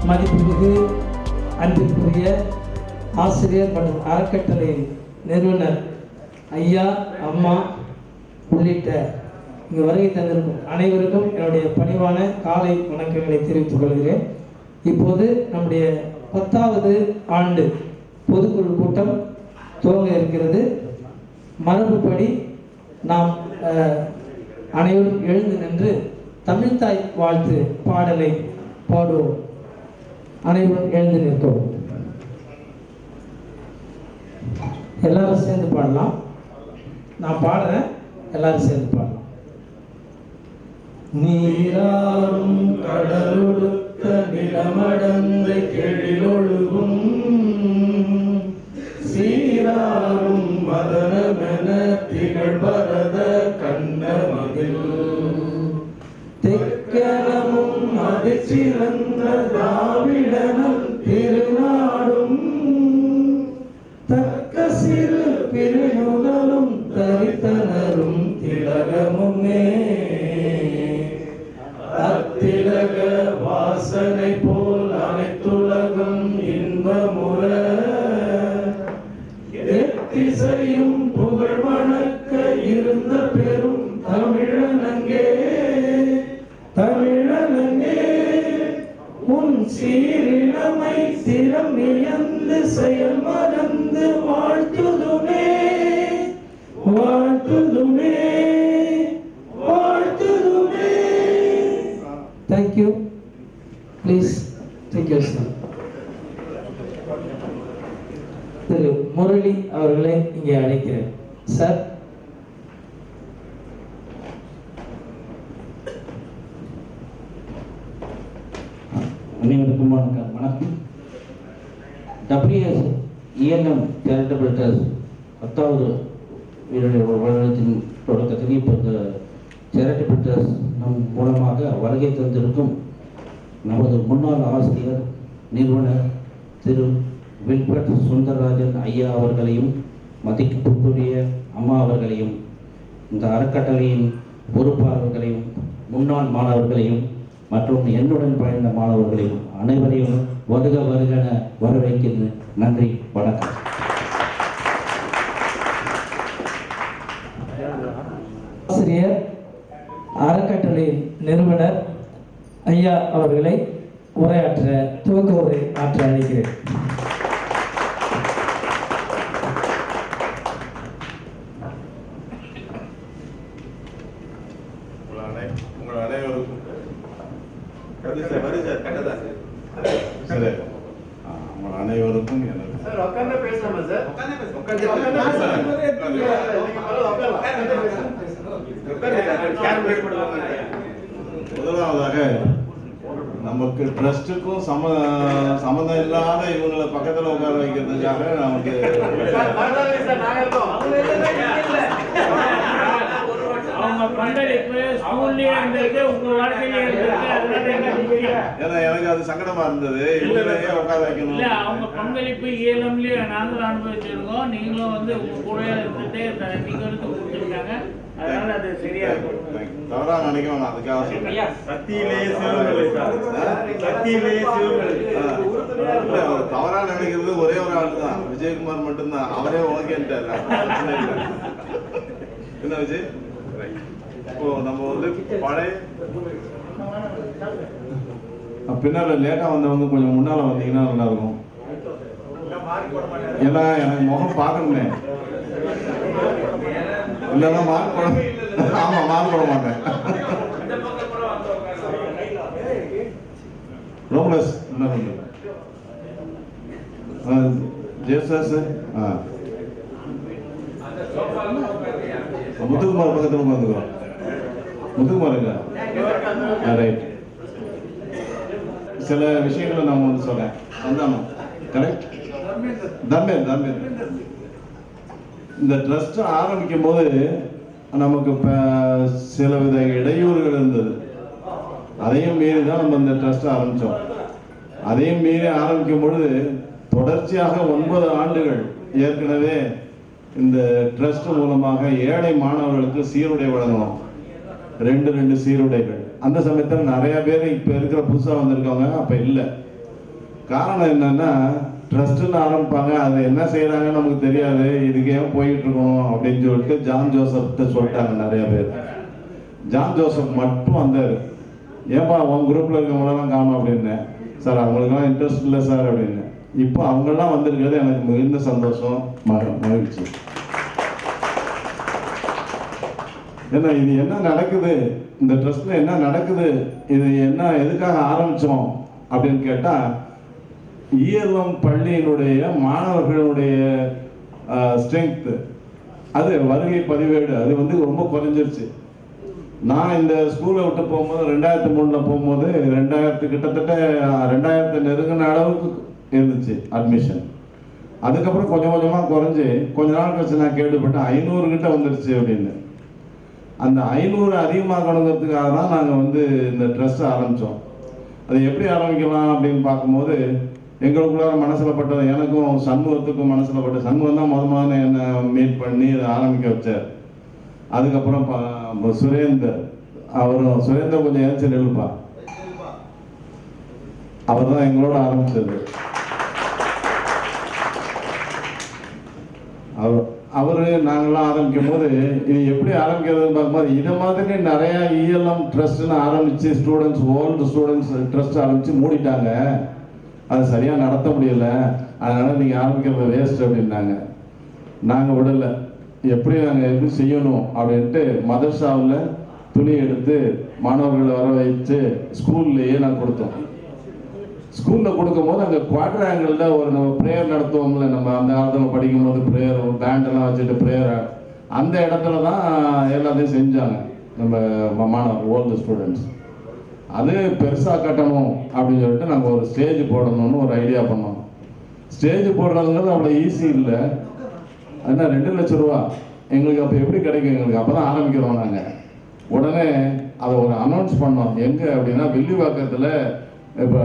மதிப்புமிகு அன்பிற்குரிய ஆசிரியர் மற்றும் அறக்கட்டளை நிறுவனர் ஐயா, அம்மா உள்ளிட்ட இங்கு வருகை தந்திருக்கும் அனைவருக்கும் என்னுடைய பணிவான காலை வணக்கங்களை தெரிவித்துக் கொள்கிறேன். இப்போது நம்முடைய 10வது ஆண்டு பொதுக்குழு கூட்டம் துவங்க இருக்கிறது. மரபுப்படி நாம் அனைவரும் எழுந்து நின்று தமிழ்தாய் வாழ்த்து பாடலை பாடுவோம். அனைவரும் எழுந்து நிற்போம். எல்லாரும் சேர்ந்து பாடலாம். நான் பாடுறேன், எல்லாரும் சேர்ந்து பாடலாம். நீராறும் கடலொடுத்த நிலமடந்த கெழிலொழுகும் சீராரும் மதனமென திகழ் பரத கண்ணமதில் தெக்கனமும் அதிர்ச்சிறந்த திராவிடனும் திருநாடும் தக்க சிறு பிரிவுகளும் தரித்தனரும் திலகமுமே அத்திலக வாசனை போல் அனைத்துலகம் இன்பமுற எத்திசையும் புகழ் வணக்க இருந்த பெரும் தமிழனங்கே தமிழனங்கே உன் சீரிழமை சிரம் இழந்து செயல் மறந்து வாழ்த்துதுமே வாழ்த்துதுமே வாழ்த்துதுமே. Thank you. Please take your seat. திரு முரளி அவர்களை இங்கே அழைக்கிறேன். சார், அனைவருக்கும் வணக்கம். WSELM சேரிட்டபிள் ட்ரஸ்ட் 10வது வருடத்தின் தொடக்கத்தில் இப்போ இந்த சேரிட்டபிள் ட்ரஸ்ட் நம் மூலமாக வருகை தந்திருக்கும் நமது முன்னாள் ஆசிரியர் நிறுவனர் திரு வில்பர்ட் சுந்தரராஜன் ஐயா அவர்களையும் மதிப்புக்குரிய அம்மா அவர்களையும் இந்த அறக்கட்டளையின் பொறுப்பாளர்களையும் முன்னாள் மாணவர்களையும் மற்றும் என்னுடன் பயந்த மாணவர்களையும் அனைவரையும் வருக வருகென வரவேற்கிறேன். நன்றி, வணக்கம். ஆசிரியர் அறக்கட்டளை நிறுவனர் ஐயா அவர்களை உரையாற்ற துவக்க உரை ஆற்ற அழைக்கிறேன். உங்கள் அனைவருக்கும் முதலாவதாக நமக்கு ட்ரஸ்ட்டுக்கும் சம்மந்தம் இல்லாத இவங்களை பக்கத்தில் உட்கார வைக்கிறதுக்காக நமக்கு எனக்கு அது சங்கடமா இருந்தது. உட்கார வைக்கணும். அவங்க பங்களிப்பு ஏலம்லயே நாங்களும் அனுபவிச்சிருக்கோம். நீங்களும் வந்து உங்க கூட இருந்துட்டு நீங்க வந்து கொடுத்துருக்காங்க. அதனால அது சரியா இருக்கும். தவறா நினைக்க வேணாம். அதுக்காக தவறா நினைக்கிறது ஒரே ஒரு ஆள் தான், விஜயகுமார் மட்டும்தான். அவரே ஓகேன்ட்டார். என்ன விஜய், இப்போ நம்ம வந்து பழைய பின்னால லேட்டா வந்தவங்க கொஞ்சம் முன்னால வந்தீங்கன்னா நல்லா இருக்கும். ஏன்னா எனக்கு முகம் பார்க்கணுமே, இல்லைன்னா மார்க் போட. ஆமா, மார்க் போட மாட்டேன். ரோமலஸ் என்ன ஜேசஸ் முத்துக்குமார் பக்கத்தில் உட்காந்துக்கிறோம். முத்துக்குமாருங்க, ரைட். சில விஷயங்களை நான் வந்து சொல்றேன். சந்தானம் கரெக்ட். தர்மேர் இந்த ட்ரஸ்ட் ஆரம்பிக்கும் போது நமக்கு சில வித இடையூறுகள் இருந்தது. அதையும் மீறி தான் நம்ம இந்த ட்ரஸ்ட் ஆரம்பித்தோம். அதையும் மீறி ஆரம்பிக்கும் பொழுது தொடர்ச்சியாக 9 ஆண்டுகள் ஏற்கனவே இந்த ட்ரஸ்ட் மூலமாக ஏழை மாணவர்களுக்கு சீருடை வழங்கணும். 2 சீருடைகள். அந்த சமயத்தில் நிறைய பேர் இப்போ இருக்கிற புதுசாக வந்திருக்கவங்க அப்போ இல்லை. காரணம் என்னன்னா, ட்ரஸ்ட்டுன்னு ஆரம்பிப்பாங்க, அது என்ன செய்கிறாங்கன்னு நமக்கு தெரியாது, இதுக்கு ஏன் போயிட்டு இருக்கணும் அப்படின்னு சொல்லிட்டு ஜான் ஜோசப்கிட்ட சொல்லிட்டாங்க நிறைய பேர். ஜான் ஜோசப் மட்டும் வந்தார். ஏன்பா உன் குரூப்பில் இருக்கவங்களெல்லாம் காணும் அப்படின்னு. சார் அவங்களுக்கெல்லாம் இன்ட்ரெஸ்ட் இல்லை சார் அப்படின்னு. இப்போ அவங்கெல்லாம் வந்திருக்கிறது எனக்கு மிகுந்த சந்தோஷம், மகிழ்ச்சி. ஏன்னா இது என்ன நடக்குது, இந்த ட்ரஸ்ட்ல என்ன நடக்குது, இது என்ன எதுக்காக ஆரம்பிச்சோம் அப்படின்னு கேட்டா, ஈஎல்எம் பள்ளியினுடைய மாணவர்களுடைய ஸ்ட்ரென்த், அது வருகை பதிவேடு அது வந்து ரொம்ப குறைஞ்சிருச்சு. நான் இந்த ஸ்கூலை விட்டு போகும்போது 2003 போகும்போது 2000 கிட்டத்தட்ட 2000 நெருங்கின அளவுக்கு இருந்துச்சு அட்மிஷன். அதுக்கப்புறம் கொஞ்சம் கொஞ்சமாக குறைஞ்சி கொஞ்ச நாள் கழிச்சு நான் கேள்விப்பட்டேன் 500 கிட்ட வந்துருச்சு அப்படின்னு. அந்த 500 அதிகமாகணுங்கிறதுக்காக தான் நாங்கள் வந்து இந்த ட்ரஸ்ட் ஆரம்பித்தோம். அது எப்படி ஆரம்பிக்கலாம் அப்படின்னு பார்க்கும்போது எங்களுக்குள்ளார மனசில் பட்டது, எனக்கும் சண்முகத்துக்கும் மனசில் பட்ட, சண்முகம் தான் முதல்ல என்னை மீட் பண்ணி அதை ஆரம்பிக்க வச்சார். அதுக்கப்புறம் சுரேந்தர், சுரேந்தர் கொஞ்சம் ஏன் எழுப்பா, அவர் தான் எங்களோட ஆரம்பிச்சது. அவரு நாங்களாம் ஆரம்பிக்கும் போது இது எப்படி ஆரம்பிக்கிறதுன்னு பார்க்கும்போது இதை மாதிரி நிறைய இஎல்எம் ட்ரஸ்ட்னு ஆரம்பிச்சு ஸ்டூடெண்ட்ஸ், ஓல்டு ஸ்டூடெண்ட்ஸ் ட்ரஸ்ட் ஆரம்பிச்சு மூடிட்டாங்க, அது சரியாக நடத்த முடியல, அதனால நீங்கள் ஆரம்பிக்கிறது வேஸ்ட் அப்படின்னாங்க. நாங்கள் விடலை, எப்படி நாங்கள் எப்படி செய்யணும் அப்படின்ட்டு மதர்சாவில் துணி எடுத்து மாணவர்களை வர வச்சு ஸ்கூல்லையே நாங்கள் கொடுத்தோம். ஸ்கூலில் கொடுக்கும்போது அங்கே குவார்டர் ஆங்கிளில் ஒரு நம்ம ப்ரேயர் நடத்துவோம்ல, நம்ம அந்த காலத்தில் படிக்கும்போது ப்ரேயர் பேண்டெல்லாம் வச்சுட்டு ப்ரேயர், அந்த இடத்துல தான் எல்லாத்தையும் செஞ்சாங்க நம்ம மாணவர் ஓல்டு ஸ்டூடெண்ட்ஸ். அது பெருசாக கட்டணும் அப்படின்னு சொல்லிட்டு நாங்கள் ஒரு ஸ்டேஜ் போடணும்னு ஒரு ஐடியா பண்ணோம். ஸ்டேஜ் போடுறதுங்கிறது அவ்வளோ ஈஸி இல்லை. அதுனா 2 லட்சம் ரூபா எங்களுக்கு அப்போ எப்படி கிடைக்கும், எங்களுக்கு அப்போ தான் ஆரம்பிக்கிறோம் நாங்கள். உடனே அதை ஒரு அனௌன்ஸ் பண்ணோம். எங்கே அப்படின்னா வில்லிவாக்கத்தில் இப்போ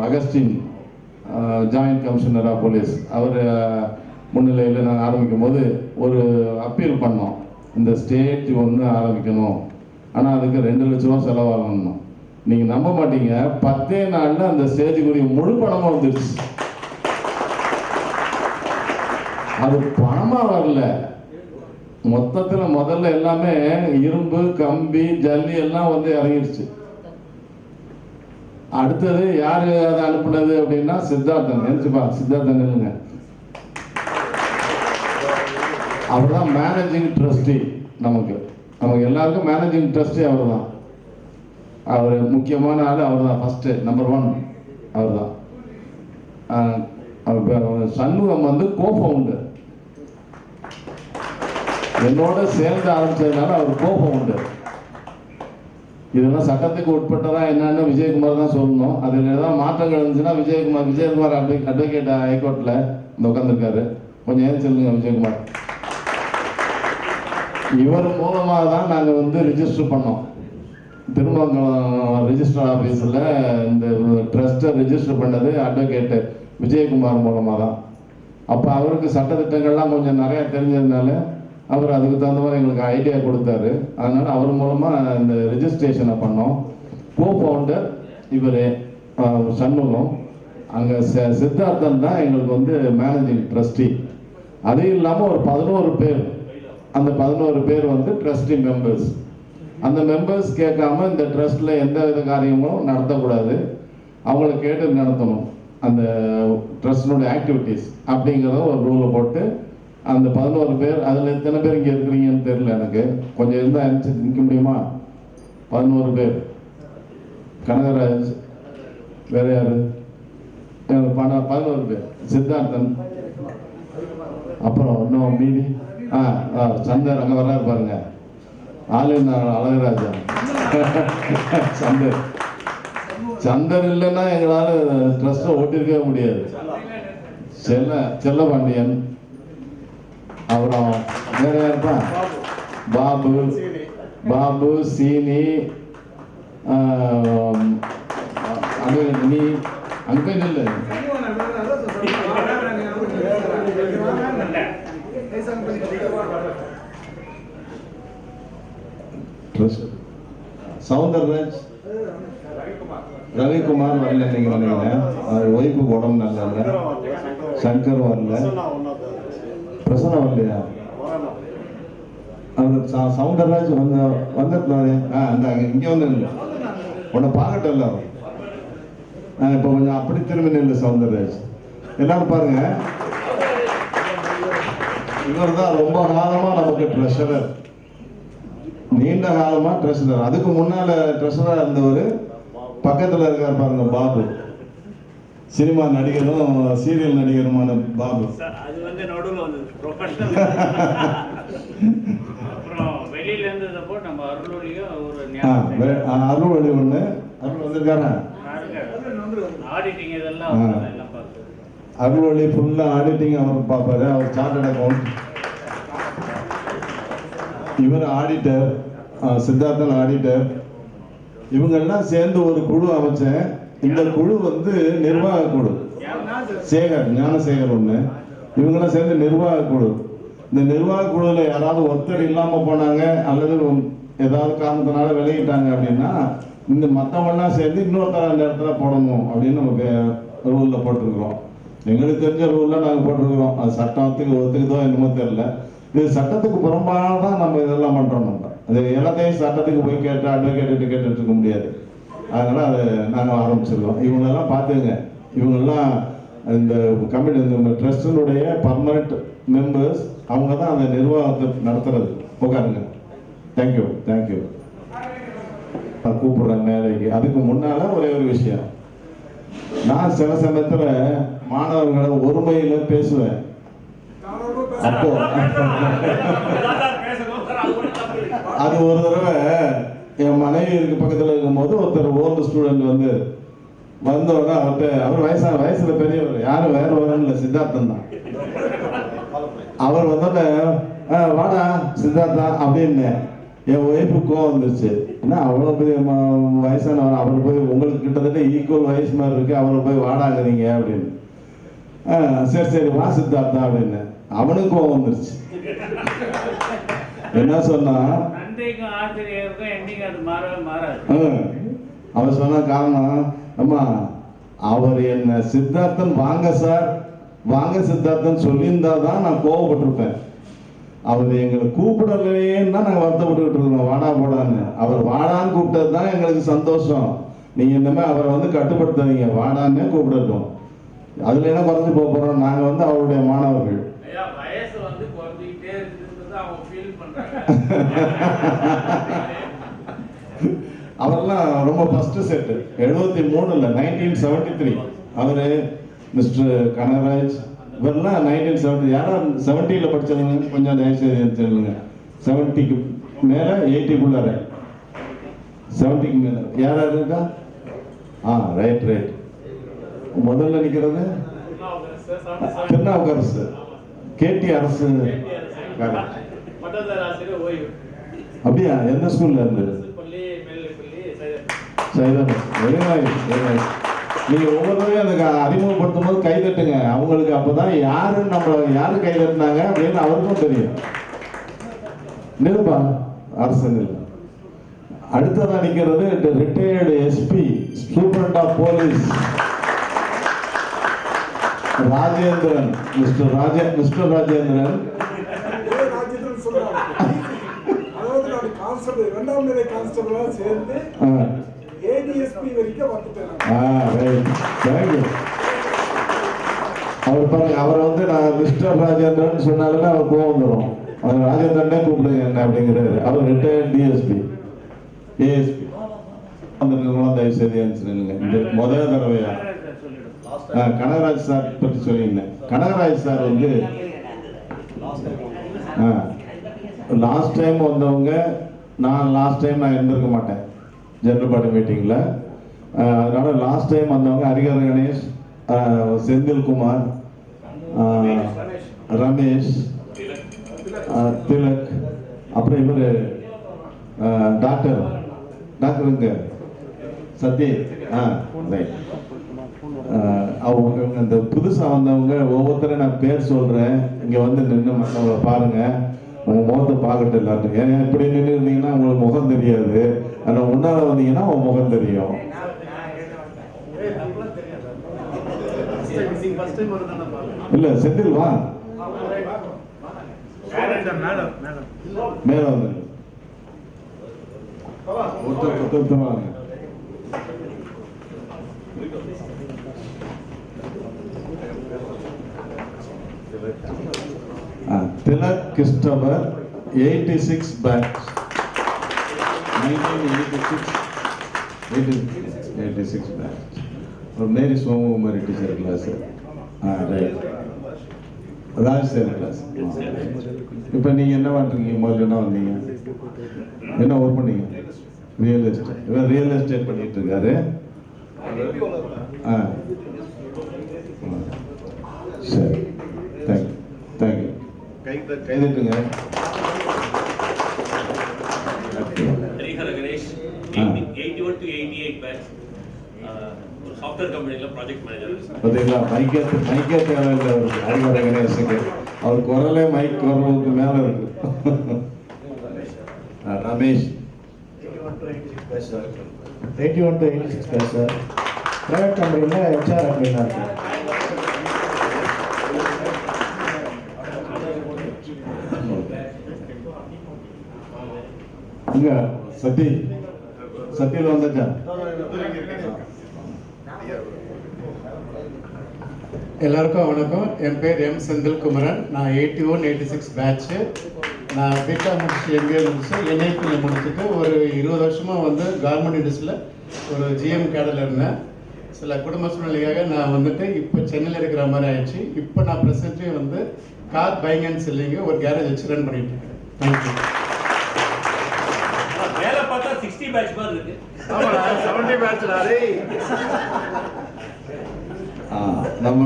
Augustine joint commissioner of police அவர் முன்னிலையில் நாங்கள் ஆரம்பிக்கும் போது ஒரு அப்பீல் பண்ணோம், இந்த ஸ்டேஜ் ஒன்று ஆரம்பிக்கணும், ஆனால் அதுக்கு 2 லட்ச ரூபா செலவாகணும். நீங்கள் நம்ப மாட்டீங்க, 10 நாளில் அந்த ஸ்டேஜுக்குரிய முழு பணமாக வந்துடுச்சு. அது பணமாக வரல, மொத்தத்தில் முதல்ல எல்லாமே இரும்பு, கம்பி, ஜல்லி எல்லாம் வந்து இறங்கிடுச்சு. அடுத்தது யாரு அதை அனுப்புனது அப்படின்னா சித்தார்த்தன். நினைச்சுப்பா, சித்தார்த்தன் இல்லைங்க, அவர் தான் மேனேஜிங் ட்ரஸ்டி. நமக்கு எல்லாருக்கும் மேனேஜிங் ட்ரஸ்டி அவர் தான். அவர் முக்கியமான ஆள் அவர் தான், ஃபர்ஸ்ட் நம்பர் 1 அவர் தான். சண்முகம் வந்து கோ-ஃபவுண்டர், என்னோட சேர்ந்து ஆரம்பிச்சதுனால அவர் கோ-ஃபவுண்டர். இதெல்லாம் சட்டத்துக்கு உட்பட்டதா என்னன்னு விஜயகுமார் தான் சொல்லணும். அதில் ஏதாவது மாற்றங்கள் இருந்துச்சுன்னா விஜயகுமார் அட்வொகேட் ஹைகோர்ட்ல இந்த உட்காந்துருக்காரு, கொஞ்சம் ஏன் சொல்லுங்க விஜயகுமார். இவர் மூலமாக தான் நாங்கள் வந்து ரிஜிஸ்டர் பண்ணோம். திருமங்கலம் ரிஜிஸ்டர் ஆஃபீஸில் இந்த ட்ரஸ்ட்டை ரிஜிஸ்டர் பண்ணது அட்வொகேட்டு விஜயகுமார் மூலமாக தான். அப்போ அவருக்கு சட்டத்திட்டங்கள்லாம் கொஞ்சம் நிறையா தெரிஞ்சதுனால அவர் அதுக்கு தகுந்த மாதிரி எங்களுக்கு ஐடியா கொடுத்தாரு. அதனால் அவர் மூலமாக இந்த ரிஜிஸ்ட்ரேஷனை பண்ணோம். கோ-ஃபவுண்டர் இவர் சண்முகம், அங்கே சித்தார்த்தன் தான் எங்களுக்கு வந்து மேனேஜிங் ட்ரஸ்டி. அது இல்லாமல் ஒரு 11 பேர், அந்த 11 பேர் வந்து ட்ரஸ்டி மெம்பர்ஸ். அந்த மெம்பர்ஸ் கேட்காம இந்த ட்ரஸ்ட்டில் எந்த வித காரியங்களும் நடத்தக்கூடாது, அவங்கள கேட்டு நடத்தணும் அந்த ட்ரஸ்டினுடைய ஆக்டிவிட்டீஸ் அப்படிங்கிறத ஒரு ரூலை போட்டு அந்த 11 பேர், அதில் எத்தனை பேர் இங்கே இருக்கிறீங்கன்னு தெரியல எனக்கு, கொஞ்சம் இருந்தால் நிற்க முடியுமா? 11 பேர். கனகராஜ், வேற யாரு? 11 பேர். சித்தார்த்தன், அப்புறம் இன்னும் மீதி சந்தர் அங்கே வர்றாரு பாருங்க, ஆளுநர் அழகராஜா. சந்தர் இல்லைன்னா எங்களால் ட்ரஸ்ட்டை ஓட்டிருக்கவே முடியாது. செல்லபாண்டியன், அப்புறம் வேற யாருப்பா? பாபு, சீனி, நீ அங்கே இல்லை, சௌந்தரராஜ், ரவிக்குமார் வரல நீங்க நினைக்கிறேன். ஒய்ஃபுக்கு உடம்பு நல்லா இல்லை. சங்கர் வரல. பிரசன்னா வரலையா? அவர் சௌந்தரராஜ் வந்துருந்தாரு. அந்த இங்கே வந்து இல்லை, உன்னை பார்க்கட்டும் எல்லாரும். இப்போ கொஞ்சம் அப்படி திரும்பி நில்லு சௌந்தரராஜ். எல்லாரும் பாருங்க, இவர் தான் ரொம்ப காலமா நமக்கு ட்ரெஷரர், நீண்ட காலமா ட்ரெஷரர். அதுக்கு முன்னால ட்ரெஷரா இருந்தவர் பக்கத்துல இருக்கார் பாருங்க, பாபு. சினிமா நடிகரும் சீரியல் நடிகருமான பாபு. அது வந்து நடுவில் வந்து ப்ரொஃபஷனல். அப்புறம் வெளியில இருந்ததப்போ நம்ம அருள்வழியும் ஒரு அருள்வழி ஒண்ணு. அருள் வந்திருக்காரா? ஆடிட்டிங் இதெல்லாம் எல்லாம் பார்த்து அருள்வழி ஃபுல்லா ஆடிட்டிங் அவர் பார்ப்பாரு. அவர் சார்ட்டர்ட் அக்கௌண்ட். இவர் ஆடிட்டர், சித்தார்த்தன் ஆடிட்டர். இவங்கெல்லாம் சேர்ந்து ஒரு குழு அமைச்சேன். இந்த குழு வந்து நிர்வாக குழு. சேகர், ஞானசேகர் ஒண்ணு. இவங்கெல்லாம் சேர்ந்து நிர்வாக குழு. இந்த நிர்வாக குழுல யாராவது ஒருத்தர் இல்லாம போனாங்க அல்லது ஏதாவது காரணத்தினால விலகிட்டாங்க அப்படின்னா இந்த மற்றவங்கெல்லாம் சேர்ந்து இன்னொருத்தர் அந்த இடத்துல போடணும் அப்படின்னு நம்ம ரூல்ல போட்டிருக்கிறோம். எங்களுக்கு தெரிஞ்ச ரூல்ல நாங்கள் போட்டிருக்கிறோம். அது சட்டத்துக்கு ஒத்துக்குதோ என்னமோ தெரியல. இது சட்டத்துக்கு புறம்பாக தான் நம்ம இதெல்லாம் பண்றோம். நம்ம அது எல்லாத்தையும் சட்டத்துக்கு போய் கேட்டு அட்வொகேட்டு கேட்டுட்டு இருக்க முடியாது. அதனால அதை நாங்கள் ஆரம்பிச்சிருக்கோம். இவங்களெல்லாம் பார்த்துங்க, இவங்கெல்லாம் இந்த கமிட்டி, இந்த ட்ரஸ்டினுடைய பர்மனெண்ட் மெம்பர்ஸ். அவங்க தான் அந்த நிர்வாகத்தை நடத்துறது. உட்காருங்க. Thank you thank you. கூப்பிடுறேன் மேலைக்கு. அதுக்கு முன்னால ஒரே ஒரு விஷயம், நான் சில சமயத்துல மாணவர்களை ஒருமையில பேசுவேன். அப்போ அது ஒரு தடவை என் மனைவி இருக்கு பக்கத்துல இருக்கும்போது ஒருத்தர் ஓல்டு ஸ்டூடெண்ட் வந்தோடனே அவர் வயசுல பெரியவர், யாரும் வேற வரணும் இல்லை, சித்தார்த்தன் தான். அவர் வந்தோடனே வாடா சித்தார்த்தா அப்படின்னு என் ஒய்ஃபு கோவம் வந்துருச்சு. ஏன்னா அவ்வளோ பெரிய வயசானவர், அவர் போய் உங்களுக்கு கிட்டத்தட்ட ஈக்குவல் வயசு மாதிரி இருக்கு, அவரை போய் வாடாங்கிறீங்க அப்படின்னு. சரி சரி வா சித்தார்த்தா அப்படின்னு. அவனுக்கு கோவம் வந்துருச்சு. என்ன சொன்னா, அவர் சொன்ன காரணம், அம்மா அவர் என்ன சித்தார்த்தன் வாங்க சார் வாங்க சித்தார்த்தன் சொல்லியிருந்தா தான் நான் கோவப்பட்டிருப்பேன். அவர் எங்களை கூப்பிடலையேன்னு தான் நாங்கள் வருத்தப்பட்டுக்கிட்டு இருக்கோம், வாடா போடான்னு. அவர் வாடான்னு கூப்பிட்டது தான் எங்களுக்கு சந்தோஷம். நீங்க இனிமே அவரை கட்டுப்படுத்தாதீங்க, வாடான்னே கூப்பிடட்டும். அதுல என்ன குறைஞ்சு போக போறோம். நாங்க அவருடைய மாணவர்கள். அவரெல்லாம் ரொம்ப ஃபர்ஸ்ட் செட் 73 1973. அவரு மிஸ்டர் கனகராஜ் இவரெல்லாம் 1970. யாரா 70ல படிச்சவங்க கொஞ்சம் தயவுசெய்து சொல்லுங்க. 70க்கு மேல 80க்குள்ளார 70க்கு மேல யாரா இருக்கா? Right right. முதல்ல நிக்கிறது திருநாவுக்கரசு, கேடி அரசு. அப்படியா? எந்த ஸ்கூல்ல இருந்து? நீங்க ஒவ்வொருத்தரையும் அந்த அறிமுகப்படுத்தும் போது கை தட்டுங்க அவங்களுக்கு. அப்பதான் யாருன்னு யாரு கை தட்டினாங்க அப்படின்னு அவருக்கும் தெரியும். நிருபா அரசன். அடுத்ததான் நிக்கிறது retired SP, superintendent of police Rajendran, mister Rajendran. இரண்டாம் நிலை கான்ஸ்டபிளா சேர்ந்து ஏடிஎஸ்பி வரைக்கும் வந்துட்டேன். அவர் பாருங்க, அவர் நான் மிஸ்டர் ராஜேந்திரன் சொன்னாலுமே அவர் கோவம் வந்துடும். அவர் ராஜேந்திரனே கூப்பிடுங்க என்ன அப்படிங்கிறாரு. அவர் ரிட்டையர்ட் டிஎஸ்பி, ஏஎஸ்பி. தயவு செய்து இந்த முதல் தடவையா கனகராஜ் சார் பற்றி சொல்லியிருந்தேன். கனகராஜ் சார் லாஸ்ட் டைம் வந்தவங்க, நான் லாஸ்ட் டைம் இருந்திருக்க மாட்டேன் ஜெனரல் பாடி மீட்டிங்ல. அதனால லாஸ்ட் டைம் வந்தவங்க ஹரிஹர கணேஷ், செந்தில்குமார், ரமேஷ், திலக், அப்புறம் இவர் டாக்டருங்க சத்ய. அவங்க இந்த புதுசா வந்தவங்க ஒவ்வொருத்தரும் நான் பேர் சொல்றேன். இங்க நின்று மற்றவங்களை பாருங்க. உங்க முகத்தை பார்க்கட்டு எல்லாரும். ஏன்னா இப்படி நின்று இருந்தீங்கன்னா உங்களுக்கு முகம் தெரியாது. ஆனால் முன்னால வந்தீங்கன்னா உங்க முகம் தெரியும். இல்ல செந்தில் வா, மேல வந்து ஒருத்தர் வாங்க. Tilak Christopher 86 batch 1986 batch. ஒரு Mary Somakumari teacher class, Raj sir class. இப்போ நீங்கள் என்ன பண்ணுறீங்க? முதல்ல என்ன வந்தீங்க? என்ன ஒர்க் பண்ணீங்க? Real estate. இவர் ரியல் எஸ்டேட் பண்ணிட்டு இருக்காரு. சரி, தேங்க்யூ தேங்க்யூ. கைதட்டுங்க. ஹரிஹர கணேஷ் 81 to 88 பேட்ச், ஒரு சாஃப்ட்வேர் கம்பெனியில் ப்ராஜெக்ட் மேனேஜர். பார்த்தீங்களா, மைக்கே தேவையில்லை அவருக்கு. ஹரிஹர கணேஷுக்கு அவர் குரலே மைக் குரலுக்கு மேலே இருக்கு. Ramesh 81 to 86 batch sir. Private கம்பெனியில் ஹெச்ஆர் அட்மினாக இருக்கு. இங்க சத்தியில் வந்தாச்சா? எல்லாருக்கும் வணக்கம். என் பேர் எம் செந்தில் குமரன். நான் 81 86 பேட்ச்சு. நான் பிகா முடிச்சு, எம்பிஏ முடிச்சு, என்ஐபியில் முடிச்சுட்டு ஒரு 20 வருஷமாக வந்து கவர்மெண்ட் இண்டஸ்ட்ரியில் ஒரு ஜிஎம் கேடரில் இருந்தேன். சில குடும்ப சூழ்நிலையாக நான் வந்துட்டு இப்போ சென்னையில் இருக்கிற மாதிரி ஆயிடுச்சு. இப்போ நான் ப்ரெசென்ட்லி வந்து கார் பையிங் அண்ட் செல்லிங்க ஒரு கேரேஜ் வச்சு ரன் பண்ணிட்டு இருக்கேன். தேங்க்யூ. வேலை பார்த்தா 60 பேட்ச் மாதிரி இருக்கு. 70 பேட்ச். நம்ம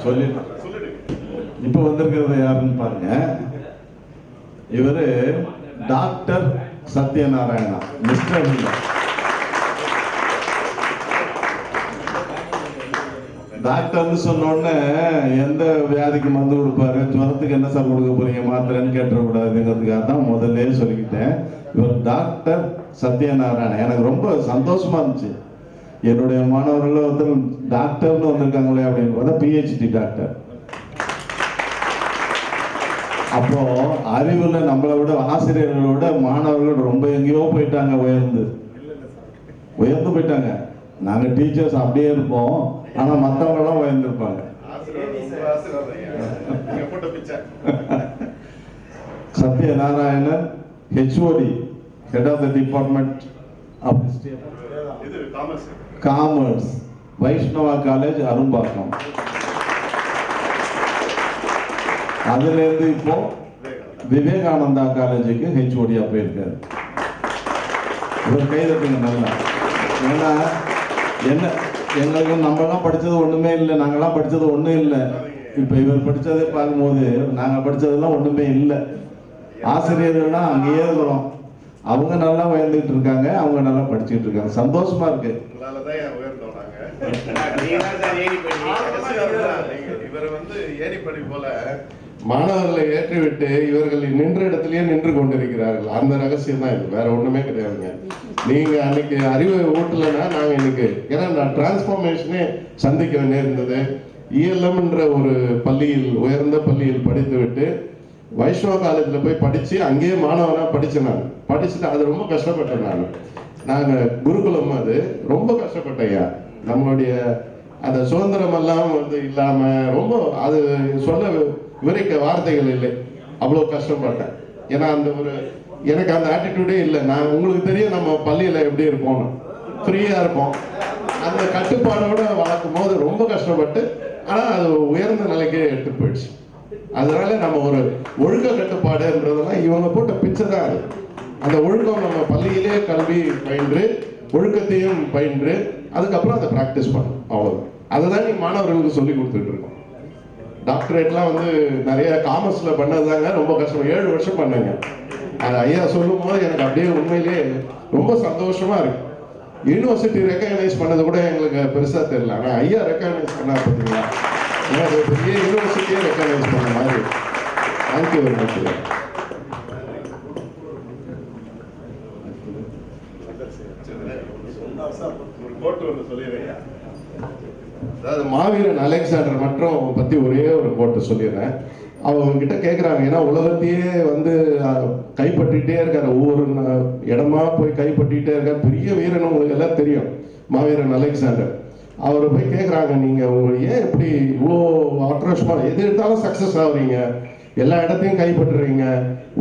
சொல்லி இப்ப வந்திருக்கிறது யாருன்னு பாருங்க. இவரு டாக்டர் சத்யநாராயணா, மிஸ்டர் இல்ல. டாக்டர்னு சொன்னோடனே எந்த வியாதிக்கு மருந்து கொடுப்பாரு, ஜுரத்துக்கு என்ன சார் கொடுக்க போறீங்க, மாத்திரைன்னு கேட்டக்கூடாதுங்கிறதுக்காக தான் முதல்ல சொல்லிக்கிட்டேன். இவர் டாக்டர் சத்யநாராயணன். எனக்கு ரொம்ப சந்தோஷமா இருந்துச்சு. என்னுடைய மாணவர்கள் வந்து டாக்டர்னு வந்திருக்காங்களே அப்படின்னு பார்த்தா பிஹெச்டி டாக்டர். அப்போ அறிவுல நம்மளை விட, ஆசிரியர்களோட மாணவர்கள் ரொம்ப எங்கேயோ போயிட்டாங்க, உயர்ந்து போயிட்டாங்க. நாங்க டீச்சர்ஸ் அப்படியே இருப்போம், ஆனா மற்றவங்க எல்லாம் உயர்ந்திருப்பாங்க. Sathyanarayanan HOD, head of the department of commerce, Vaishnava college Arumbakkam. அதுல இருந்து இப்போ விவேகானந்தா காலேஜுக்கு ஹெச்ஓடியா போயிருக்காரு. இவர் கைதட்டுங்க நல்லா. ஏன்னா என்ன, எங்களுக்கு நம்மலாம் படிச்சது ஒண்ணுமே இல்லை, நாங்கெல்லாம் படிச்சது ஒண்ணும் இல்லை. இப்ப இவர் படிச்சதை பார்க்கும்போது நாங்க படிச்சதெல்லாம் ஒண்ணுமே இல்லை. ஆசிரியர்கள்லாம் அங்கேயே இருக்கிறோம். அவங்க நல்லா உயர்ந்துட்டு இருக்காங்க, அவங்க நல்லா படிச்சுட்டு இருக்காங்க. சந்தோஷமா இருக்கு. இவர் வந்து ஏணிப்படி போல மாணவர்களை ஏற்றிவிட்டு இவர்கள் நின்ற இடத்திலேயே நின்று கொண்டிருக்கிறார்கள். அந்த ரகசியம் தான் இது, வேற ஒண்ணுமே கிடையாதுங்க. நீங்க அன்னைக்கு அறிவை ஊட்டலைன்னா நாங்க இன்னைக்கு, ஏன்னா நான் டிரான்ஸ்ஃபார்மேஷனே சந்திக்க நேர்ந்தது. இஎல்எம்ன்ற ஒரு பள்ளியில், உயர்ந்த பள்ளியில் படித்து விட்டு வைஷ்ணவ காலேஜில் போய் படிச்சு அங்கேயே மாணவனா படிச்சேன். நான் படிச்சுட்டு அது ரொம்ப கஷ்டப்பட்டேன். நாங்க குருகுலம், அது ரொம்ப கஷ்டப்பட்டேன். நம்மளுடைய அந்த சுதந்திரம் எல்லாம் வந்து இல்லாம ரொம்ப, அது சொல்ல விவரிக்க வார்த்தைகள் இல்லை, அவ்வளோ கஷ்டப்பட்டேன். ஏன்னா அந்த ஒரு, எனக்கு அந்த ஆட்டிடியூடே இல்லை. நான், உங்களுக்கு தெரியும் நம்ம பள்ளியில் எப்படி இருப்போம்னு, ஃப்ரீயா இருப்போம். அந்த கட்டுப்பாடோட வளர்க்கும் போது ரொம்ப கஷ்டப்பட்டு, ஆனால் அது உயர்ந்த நிலைக்கே எடுத்து போயிடுச்சு. அதனால நம்ம ஒரு ஒழுக்க கட்டுப்பாடுன்றதெல்லாம் இவங்க போட்ட பிச்சை தான் அது. அந்த ஒழுக்கம் நம்ம பள்ளியிலே கல்வி பயின்று, ஒழுக்கத்தையும் பயின்று, அதுக்கப்புறம் அதை ப்ராக்டிஸ் பண்ணணும். அவ்வளோதான். அதுதான் நீ மாணவர்களுக்கு சொல்லி கொடுத்துட்டு இருக்கோம். டாக்டரேட்லாம் வந்து நிறைய காமர்ஸ்ல பண்ணதுதாங்க ரொம்ப கஷ்டம். 7 வருஷம் பண்ணேங்க. அது ஐயா சொல்லும் போது எனக்கு அப்படியே உண்மையிலேயே ரொம்ப சந்தோஷமா இருக்கு. யூனிவர்சிட்டி ரெக்கக்னைஸ் பண்ணது கூட எங்களுக்கு பெருசா தெரியல, ஆனா ஐயா ரெக்கக்னைஸ் பண்ணா பார்த்தீங்களா எனக்கு பெரிய யூனிவர்சிட்டியே ரெக்கக்னைஸ் பண்ண மாதிரி. Thank you very much. அதாவது மாவீரன் அலெக்சாண்டர் மற்றும் பற்றி ஒரே ஒரு கோட்டை சொல்லிடுறேன். அவங்க கிட்ட கேட்குறாங்க, ஏன்னா உலகத்தையே வந்து கைப்பற்றிட்டே இருக்காரு, ஒவ்வொரு இடமா போய் கைப்பற்றிட்டே இருக்காரு, பெரிய வீரன், உங்களுக்கு எல்லாம் தெரியும் மாவீரன் அலெக்சாண்டர். அவரை போய் கேட்குறாங்க, நீங்கள் உங்களுக்கு ஏன் இப்படி இவ்வளோ ஆக்ரோஷமாக எது எடுத்தாலும் சக்ஸஸ் ஆகுறீங்க, எல்லா இடத்தையும் கைப்பற்றுறீங்க,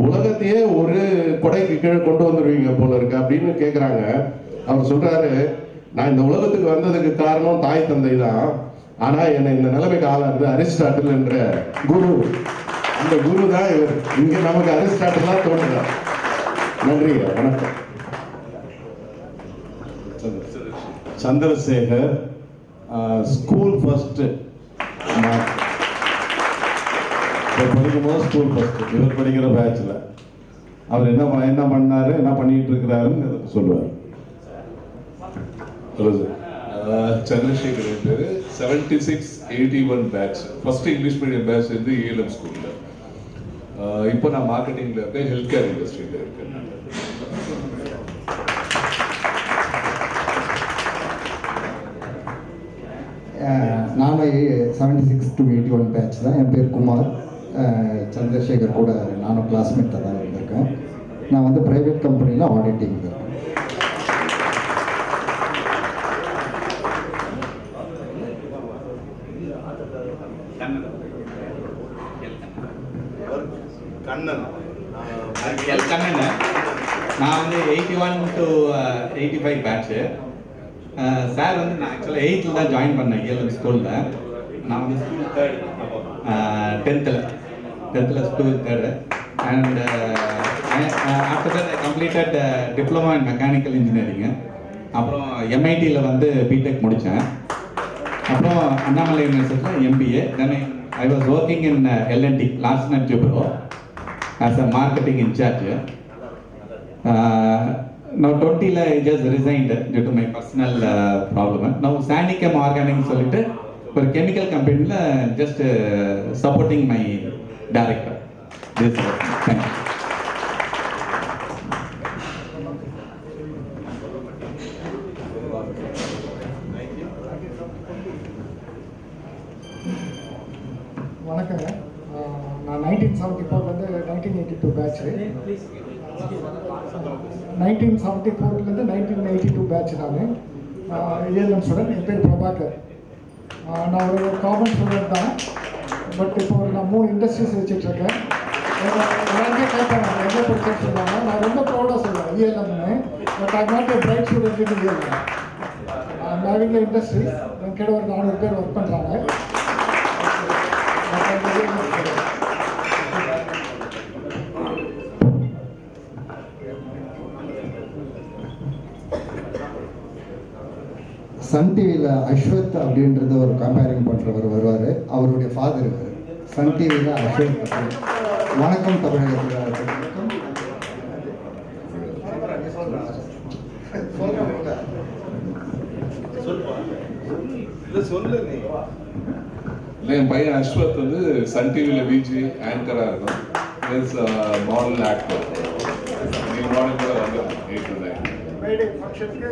உலகத்தையே ஒரு கொடைக்கு கீழே கொண்டு வந்துடுவீங்க போல இருக்கு அப்படின்னு கேட்குறாங்க. அவர் சொல்கிறாரு, நான் இந்த உலகத்துக்கு வந்ததுக்கு காரணம் தாய் தந்தை தான், ஆனால் என்னை இந்த நிலைமைக்கு ஆளானது அரிஸ்டாட்டில் என்ற குரு. அந்த குரு தான் இவர். இங்கே நமக்கு அரிஸ்டாட்டிலாம் தோன்றுறார். நன்றி, வணக்கம். சந்திரசேகர் ஸ்கூல் ஃபர்ஸ்ட் படிக்கும்போது ஸ்கூல் ஃபர்ஸ்ட் இவர் படிக்கிற பேட்சில். அவர் என்ன பண்ணாரு, என்ன பண்ணிட்டு இருக்கிறாருன்னு சொல்லுவார். ஹலோ சார், சந்திரசேகர் என் பேர். 76-81 batch, first English medium batch வந்து ஏஎல்எம் ஸ்கூலில். இப்போ நான் மார்க்கெட்டிங்கில் இருக்கேன், ஹெல்த் கேர் இண்டஸ்ட்ரியில் இருக்கேன். நானும் 76 to 81 பேட்ச் தான். என் பேர் குமார். சந்திரசேகர் கூட நானும் கிளாஸ்மேட்டாக தான் இருந்திருக்கேன். நான் வந்து ப்ரைவேட் கம்பெனியில் ஆடிட்டிங் இருக்கேன். கண்ணன். நான் வந்து 81 to 85 பேட்ச்சு. சார் வந்து நான் ஆக்சுவலாக 8th தான் ஜாயின் பண்ணேன் ஏஎல்எம் ஸ்கூலில். நான் வந்து school 3rd, 10th school 3rd. And after that I completed diploma in mechanical இன்ஜினியரிங்கு. அப்புறம் எம்ஐடியில் வந்து பிடெக் முடித்தேன். அப்புறம் அண்ணாமலை யூனிவர்சிட்டியில் MBA. Then I was working in L and T last ஜூப்ரோ as a marketing in charge. Now 20 I just resigned due to my personal problem. Now Sanichem Organic சொல்லிட்டு ஒரு கெமிக்கல் கம்பெனியில் just supporting my director. This is it. Thank you. வணக்கங்க. நான் 1974 1982 batch. 1974 1982 batch. நான் ALM student. என் பேர் பிரபாகர். நான் ஒரு common student தான். பட் இப்போ நான் 3 இண்டஸ்ட்ரீஸ் வச்சுட்ருக்கேன். எல்லாருமே கேட்பாங்க எங்கே படிச்சுட்டு சொல்லுவாங்க. நான் ரொம்ப ப்ரௌடாக சொல்லுவேன் ஏஎல்எம்னு. But I not a bright student in ALM. நிறைய இண்டஸ்ட்ரீஸ் என் கிட்ட ஒரு 400 பேர் ஒர்க் பண்ணுறாங்க. சன் டிவியில் அஸ்வத் அப்படின்றது ஒரு கம்பேரிங் பண்ணுறவர் வருவார். அவருடைய ஃபாதர் சன் டிவியில் அஸ்வத். வணக்கம் தமிழகத்தில். என் பையன் அஸ்வத் வந்து சன் டிவியில் விஜி ஆங்கராக இருக்கும். Is model actor. நீங்கள் மாடல் கூட வந்து 8 to 9 மேடே ஃபங்க்ஷனுக்கு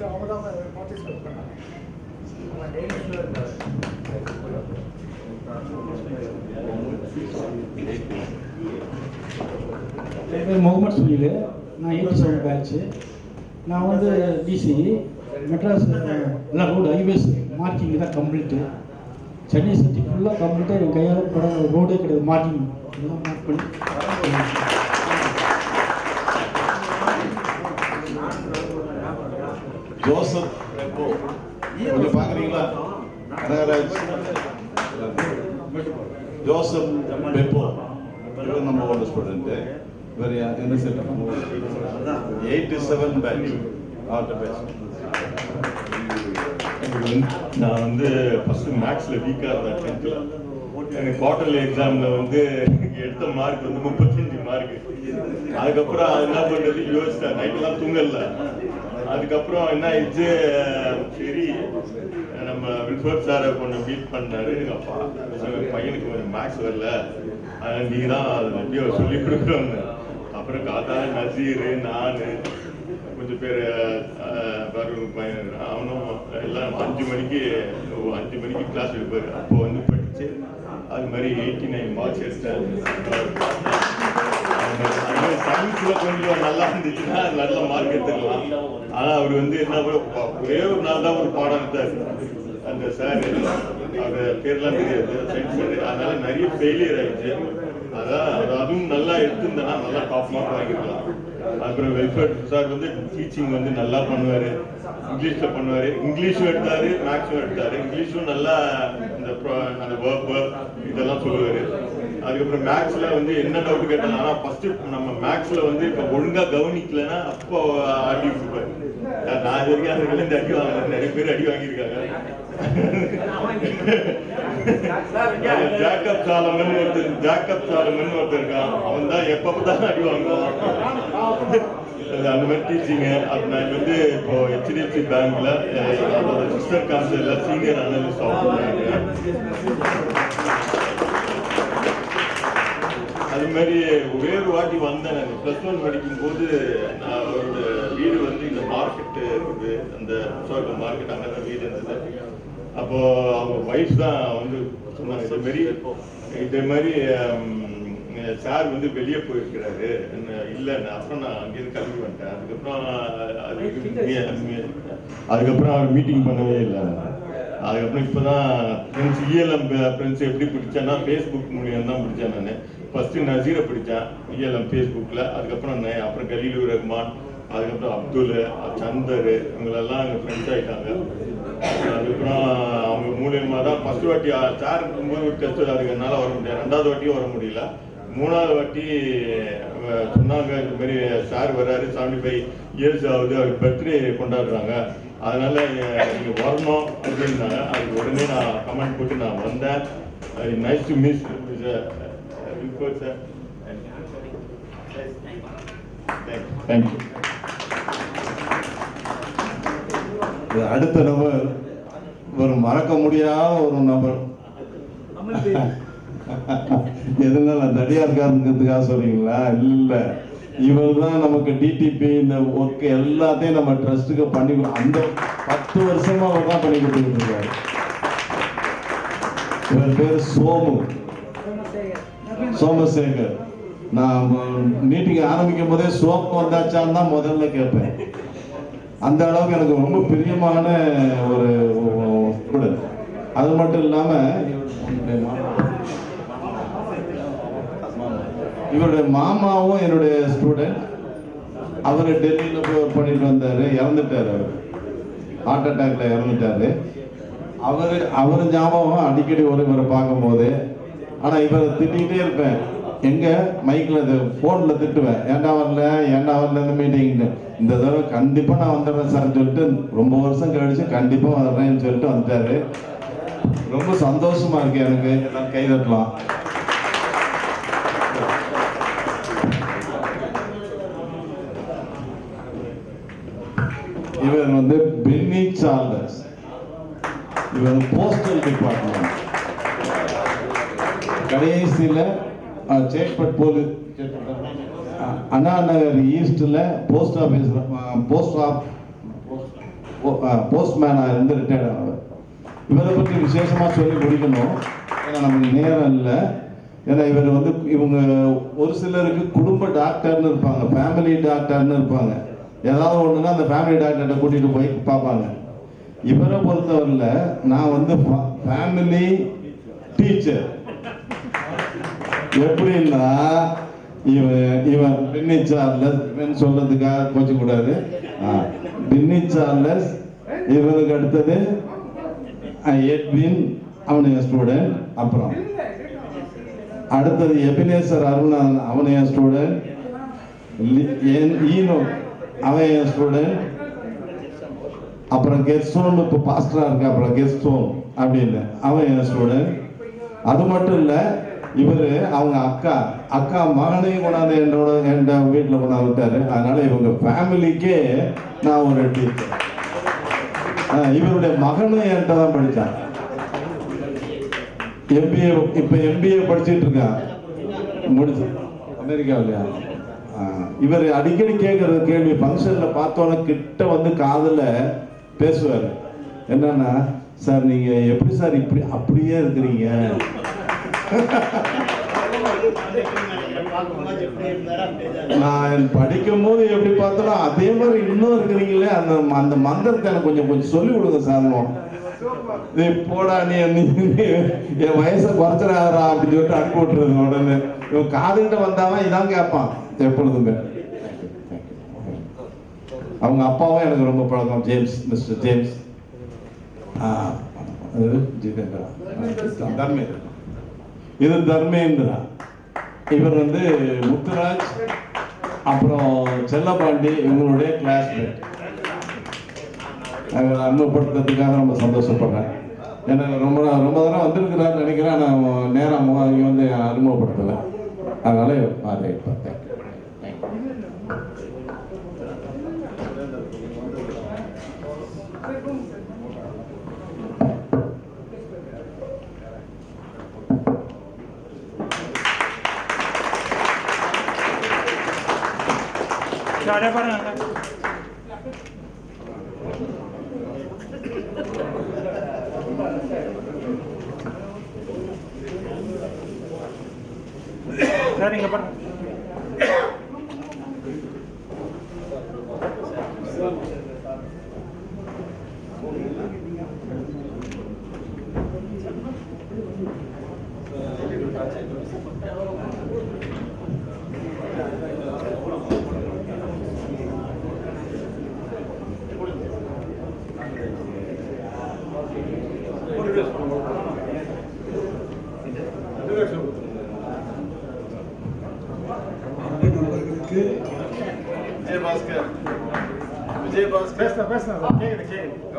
அவங்க தான் பார்ட்டிசிபேட் பண்ணாங்க. என் பேர் முகமது சுனில். நான் 87 பேட்ச்சு. நான் வந்து டிசி மெட்ராஸ் எல்லாம் ரோடு ஹைவேஸ் மார்க்கிங் தான் கம்ப்ளீட்டு. சென்னை சிட்டி ஃபுல்லாக கம்ப்ளீட்டாக என் கையால் படம் ரோடே கிடையாது. மார்க்கிங் எல்லாம் மார்க் பண்ணி ஜோசப் பெப்போ கொஞ்சம் பார்க்குறீங்களா? கனகராஜ் ஜோசப் பெப்போ இவர் நம்ம ஓல்டு ஸ்டூடெண்ட்டு. இவர் என்ன செட் 87 பேட்ச் ஆர்ட் பேட்ச். நான் வந்து ஃபஸ்ட்டு மேக்ஸில் வீக்காக இருந்தேன் 10th. எனக்கு குவார்டர்லி எக்ஸாமில் வந்து எடுத்த மார்க் வந்து 35 மார்க். அதுக்கப்புறம் அது என்ன பண்ணுறது யோசிச்சேன், நைட்டெல்லாம் தூங்கல. அதுக்கப்புறம் என்ன ஆயிடுச்சு, சரி நம்ம வில்ஃபர்ட் சாரை கொஞ்சம் மீட் பண்ணாரு எங்கள் அப்பா. பையனுக்கு கொஞ்சம் மேக்ஸ் வரல, அதனால் நீங்கள் தான் அதை எப்படியோ சொல்லிக் கொடுக்குறோன்னு. அப்புறம் காத்தால நசீர், நான் கொஞ்சம் பேர் வேறு பையன், அவனும் எல்லாம் 5 மணிக்கு கிளாஸ் எடுப்பார். அப்போ வந்து படித்து அது மாதிரி 89 மார்க்ஸ் எடுத்தேன். சயின்ஸில் கொஞ்சம் நல்லா இருந்துச்சுன்னா நல்ல மார்க் எடுத்துக்கலாம். ஆனால் அவர் வந்து என்ன ஒரே ஒரு நாள் தான் ஒரு பாடம் எடுத்தார் அந்த சார். அவர் பேர்லாம் தெரியாது, சயின்ஸ் சார். அதனால நிறைய ஃபெயிலியர் ஆயிடுச்சு. அதான் அதுவும் நல்லா எடுத்துருந்தேன்னா நல்லா டாப் மார்க் வாங்கிக்கலாம். அப்புறம் வெல்ஃபேர் சார் வந்து டீச்சிங் வந்து நல்லா பண்ணுவார், இங்கிலீஷில் பண்ணுவார். இங்கிலீஷும் எடுத்தார், மேக்ஸும் எடுத்தார். இங்கிலீஷும் நல்லா அந்த வேர்ப் இதெல்லாம் சொல்லுவார். அதுக்கப்புறம் மேக்ஸில் வந்து என்ன டவுட் கேட்டாங்க, ஆனால் ஃபஸ்ட்டு நம்ம மேக்ஸில் வந்து இப்போ ஒழுங்காக கவனிக்கலைன்னா அப்போ அடி கொடுப்பாரு. நான் இது வரைக்கும் அந்த விழுந்து அடி வாங்க நிறைய பேர் அடி வாங்கியிருக்காங்க. ஜாக்கப் சாலமன் ஒருத்தர் இருக்கான், அவன் தான் எப்போ தான் அடி வாங்குவான். அந்த மாதிரி டீச்சிங்கு. அது நான் வந்து இப்போ HDFC பேங்க்ல சிஸ்டர் கவுன்சில்ல சீனியர் அனலிஸ்ட் ஆஃபீஸர். அது மாதிரி ஒரே ஒரு வாட்டி வந்தேன். நான் +1 படிக்கும் போது அவரோட வீடு வந்து இந்த மார்க்கெட்டு இருக்குது, அந்த விசாகம் மார்க்கெட், அங்கே தான் வீடு இருந்தது. அப்போ அவங்க ஒய்ஃப் தான் வந்து சொன்னாங்க, இதே மாதிரி சார் வந்து வெளியே போயிருக்கிறாரு. இல்லை, அப்புறம் நான் அங்கேயிருந்து கிளம்பி வந்துட்டேன். அதுக்கப்புறம் அவர் மீட்டிங் பண்ணவே இல்லை. அதுக்கப்புறம் இப்போ தான் ஃப்ரெண்ட்ஸ் ELM ஃப்ரெண்ட்ஸ் எப்படி பிடிச்சேன்னா ஃபேஸ்புக் மூலியம் தான் பிடிச்சேன். நான் ஃபஸ்ட்டு நசீரை பிடிச்சேன் ELM ஃபேஸ்புக்கில். அப்புறம் கலீலுர் ரஹ்மான், அதுக்கப்புறம் அப்துல், சந்தர், இவங்களெல்லாம் எங்கள் ஃப்ரெண்ட்ஸ் ஆகிட்டாங்க. அதுக்கப்புறம் அவங்க மூலியமாக தான் ஃபஸ்ட்டு வாட்டி சார் இருக்கும்போது டெஸ்ட், அதுக்கு என்னால் வர முடியாது. 2வது வாட்டியும் வர முடியல. 3வது வாட்டி சொன்னாங்க, இந்த மாதிரி சார் வர்றாரு, 75 இயர்ஸ் ஆகுது, அவர் பர்த்டே கொண்டாடுறாங்க, அதனால நீங்கள் வரணும் அப்படின்னாங்க. அதுக்கு உடனே நான் கமெண்ட் போட்டு நான் வந்தேன். Nice to meet sir. Thank you. அடுத்த நபர் ஒரு மறக்க முடியாத ஒரு நபர். எதுனா நான் தடியா இருக்காருங்கிறதுக்காக சொல்றீங்களா? இல்லை, இவர் தான் நமக்கு டிடிபி இந்த ஒர்க் எல்லாத்தையும் நம்ம ட்ரஸ்ட்டுக்கு பண்ணி அந்த 10 வருஷமா அவர் தான் பண்ணி கொடுத்துக்கிட்டு இருக்காரு. இவர் பேர் சோமசேகர். நான் மீட்டிங் ஆரம்பிக்கும் போதே சோப்பு வந்தாச்சான்னு தான் முதல்ல கேட்பேன். அந்த அளவுக்கு எனக்கு ரொம்ப பிரியமான ஒரு ஸ்டூடெண்ட். அது மட்டும் இல்லாம இவருடைய மாமாவும் என்னுடைய ஸ்டூடெண்ட். அவர் டெல்லியில் போய் ஒர்க் பண்ணிட்டு வந்தாரு, இறந்துட்டாரு. அவர் ஹார்ட் அட்டாக்ல இறந்துட்டாரு. அவர் ஞாபகம் அடிக்கடி இவரை பார்க்கும்போது. ஆனால் இவரை திட்டிகிட்டே இருப்பேன், எங்க மைக்கில் இது ஃபோனில் திட்டுவேன், ஏண்டா வரல இந்த மீட்டிங். இந்த தடவை கண்டிப்பாக நான் வந்துடுறேன் சார்ன்னு சொல்லிட்டு ரொம்ப வருஷம் கழிச்சு கண்டிப்பாக வர்றேன்னு சொல்லிட்டு வந்துட்டாரு. ரொம்ப சந்தோஷமா இருக்கு எனக்கு. எல்லாம் கை தட்டலாம். இவர் வந்து பென்னி சார்லஸ். இவர் போஸ்டல் டிபார்ட்மெண்ட் கடைசியில் சேட்பட் போலீஸ் அண்ணா நகர் ஈஸ்டில் போஸ்ட் ஆஃபீஸ் போஸ்ட்மேனாக இருந்து ரிட்டையர்ட் ஆனவர். இவரை பற்றி விசேஷமாக சொல்லி முடிக்கணும், ஏன்னா நமக்கு நேரம் இல்லை. ஏன்னா இவர் வந்து இவங்க ஒரு சிலருக்கு குடும்ப டாக்டர்னு இருப்பாங்க, ஃபேமிலி டாக்டர்னு இருப்பாங்க. ஏதாவது ஒன்றுனா அந்த ஃபேமிலி டாக்டர்கிட்ட கூட்டிகிட்டு போய் பார்ப்பாங்க. இவரை பொறுத்தவரையில் நான் வந்து ஃபேமிலி டீச்சர். எப்படின்னா இவன் பின்னி சார்லஸ் சொல்றதுக்காக கோச்சக்கூடாது. பின்னி சார்லஸ், இவருக்கு அடுத்தது எட்வின், அவனுடைய ஸ்டூடெண்ட். அப்புறம் அடுத்தது எபினேசர் அருணாதன், அவனுடைய ஸ்டூடெண்ட். ஈனோ, அவன் என் ஸ்டூடெண்ட். அப்புறம் கெஸ்டோன், இப்போ பாஸ்டரா இருக்க, அப்புறம் கெஸ்டோன் அப்படின்னு அவன் என் ஸ்டூடெண்ட். அது மட்டும் இல்லை, இவர் அவங்க அக்கா மகனையும் கொண்டாந்து என் வீட்டில் கொண்டாந்து விட்டாரு. அதனால இவங்க ஃபேமிலிக்கே நான் ஒரு டீச்சர். இவருடைய மகனும் என்கிட்ட தான் படித்தான். எம்பிஏ இப்போ எம்பிஏ படிச்சுட்டு இருக்கான், முடிச்சு அமெரிக்காவிலையா. இவர் அடிக்கடி கேட்குற கேள்வி ஃபங்க்ஷனில் பார்த்தோன்னே கிட்ட வந்து காதில் பேசுவார். என்னன்னா, சார் நீங்கள் எப்படி சார் இப்படி அப்படியே இருக்கிறீங்க? நான் படிக்கும் போது எப்படி பார்த்தாலும் அதே மாதிரி இன்னும் இருக்கிறீங்களே, அந்த மந்திரத்தை எனக்கு கொஞ்சம் சொல்லி கொடுங்க சார். நீ போடா, நீ என் வயசை குறைச்சிடாரா அப்படின்னு சொல்லிட்டு அனுப்பி விட்டுறது. உடனே இவன் காதுகிட்ட வந்தாதான் இதான் கேட்பான் எப்பொழுதுமே. அவங்க அப்பாவும் எனக்கு ரொம்ப பழக்கம், James, mister James. Jitendra, Dharmendra. இது தர்மேந்திரா. இவர் வந்து முத்துராஜ், அப்புறம் செல்லப்பாண்டி, இவங்களுடைய கிளாஸ்மேட். அறிமுகப்படுத்துறதுக்காக ரொம்ப சந்தோஷப்படுறேன். ஏன்னா ரொம்ப தூரம் வந்திருக்கிறான்னு நினைக்கிறேன். நான் நேரம் இங்கே வந்து அறிமுகப்படுத்தலை, அதனால அதை பார்த்தேன். சரிங்க பாருங்க.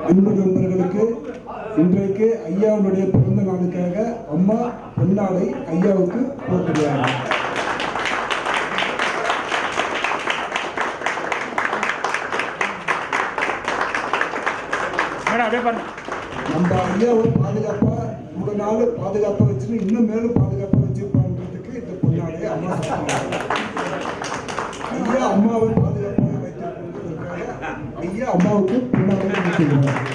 அன்பு நண்பர்களுக்கு இன்றைக்கு ஐயாவுடைய பிறந்த நாளுக்காக அம்மா பொன்னாடை ஐயாவுக்கு போட்டுள்ளார்கள். நம்ம ஐயாவை பாதுகாப்பா இந்த நாள் பாதுகாப்பா வச்சு இன்னும் மேலும் பாதுகாப்பா வச்சிருப்பான்றதுக்கு இந்த பொன்னாடை அம்மா ஐயா அம்மாவை பாதுகாப்பாக வைத்திருப்பதற்காக ஐயா அம்மாவுக்கு பொன்னாடை கொடுத்துள்ளார்.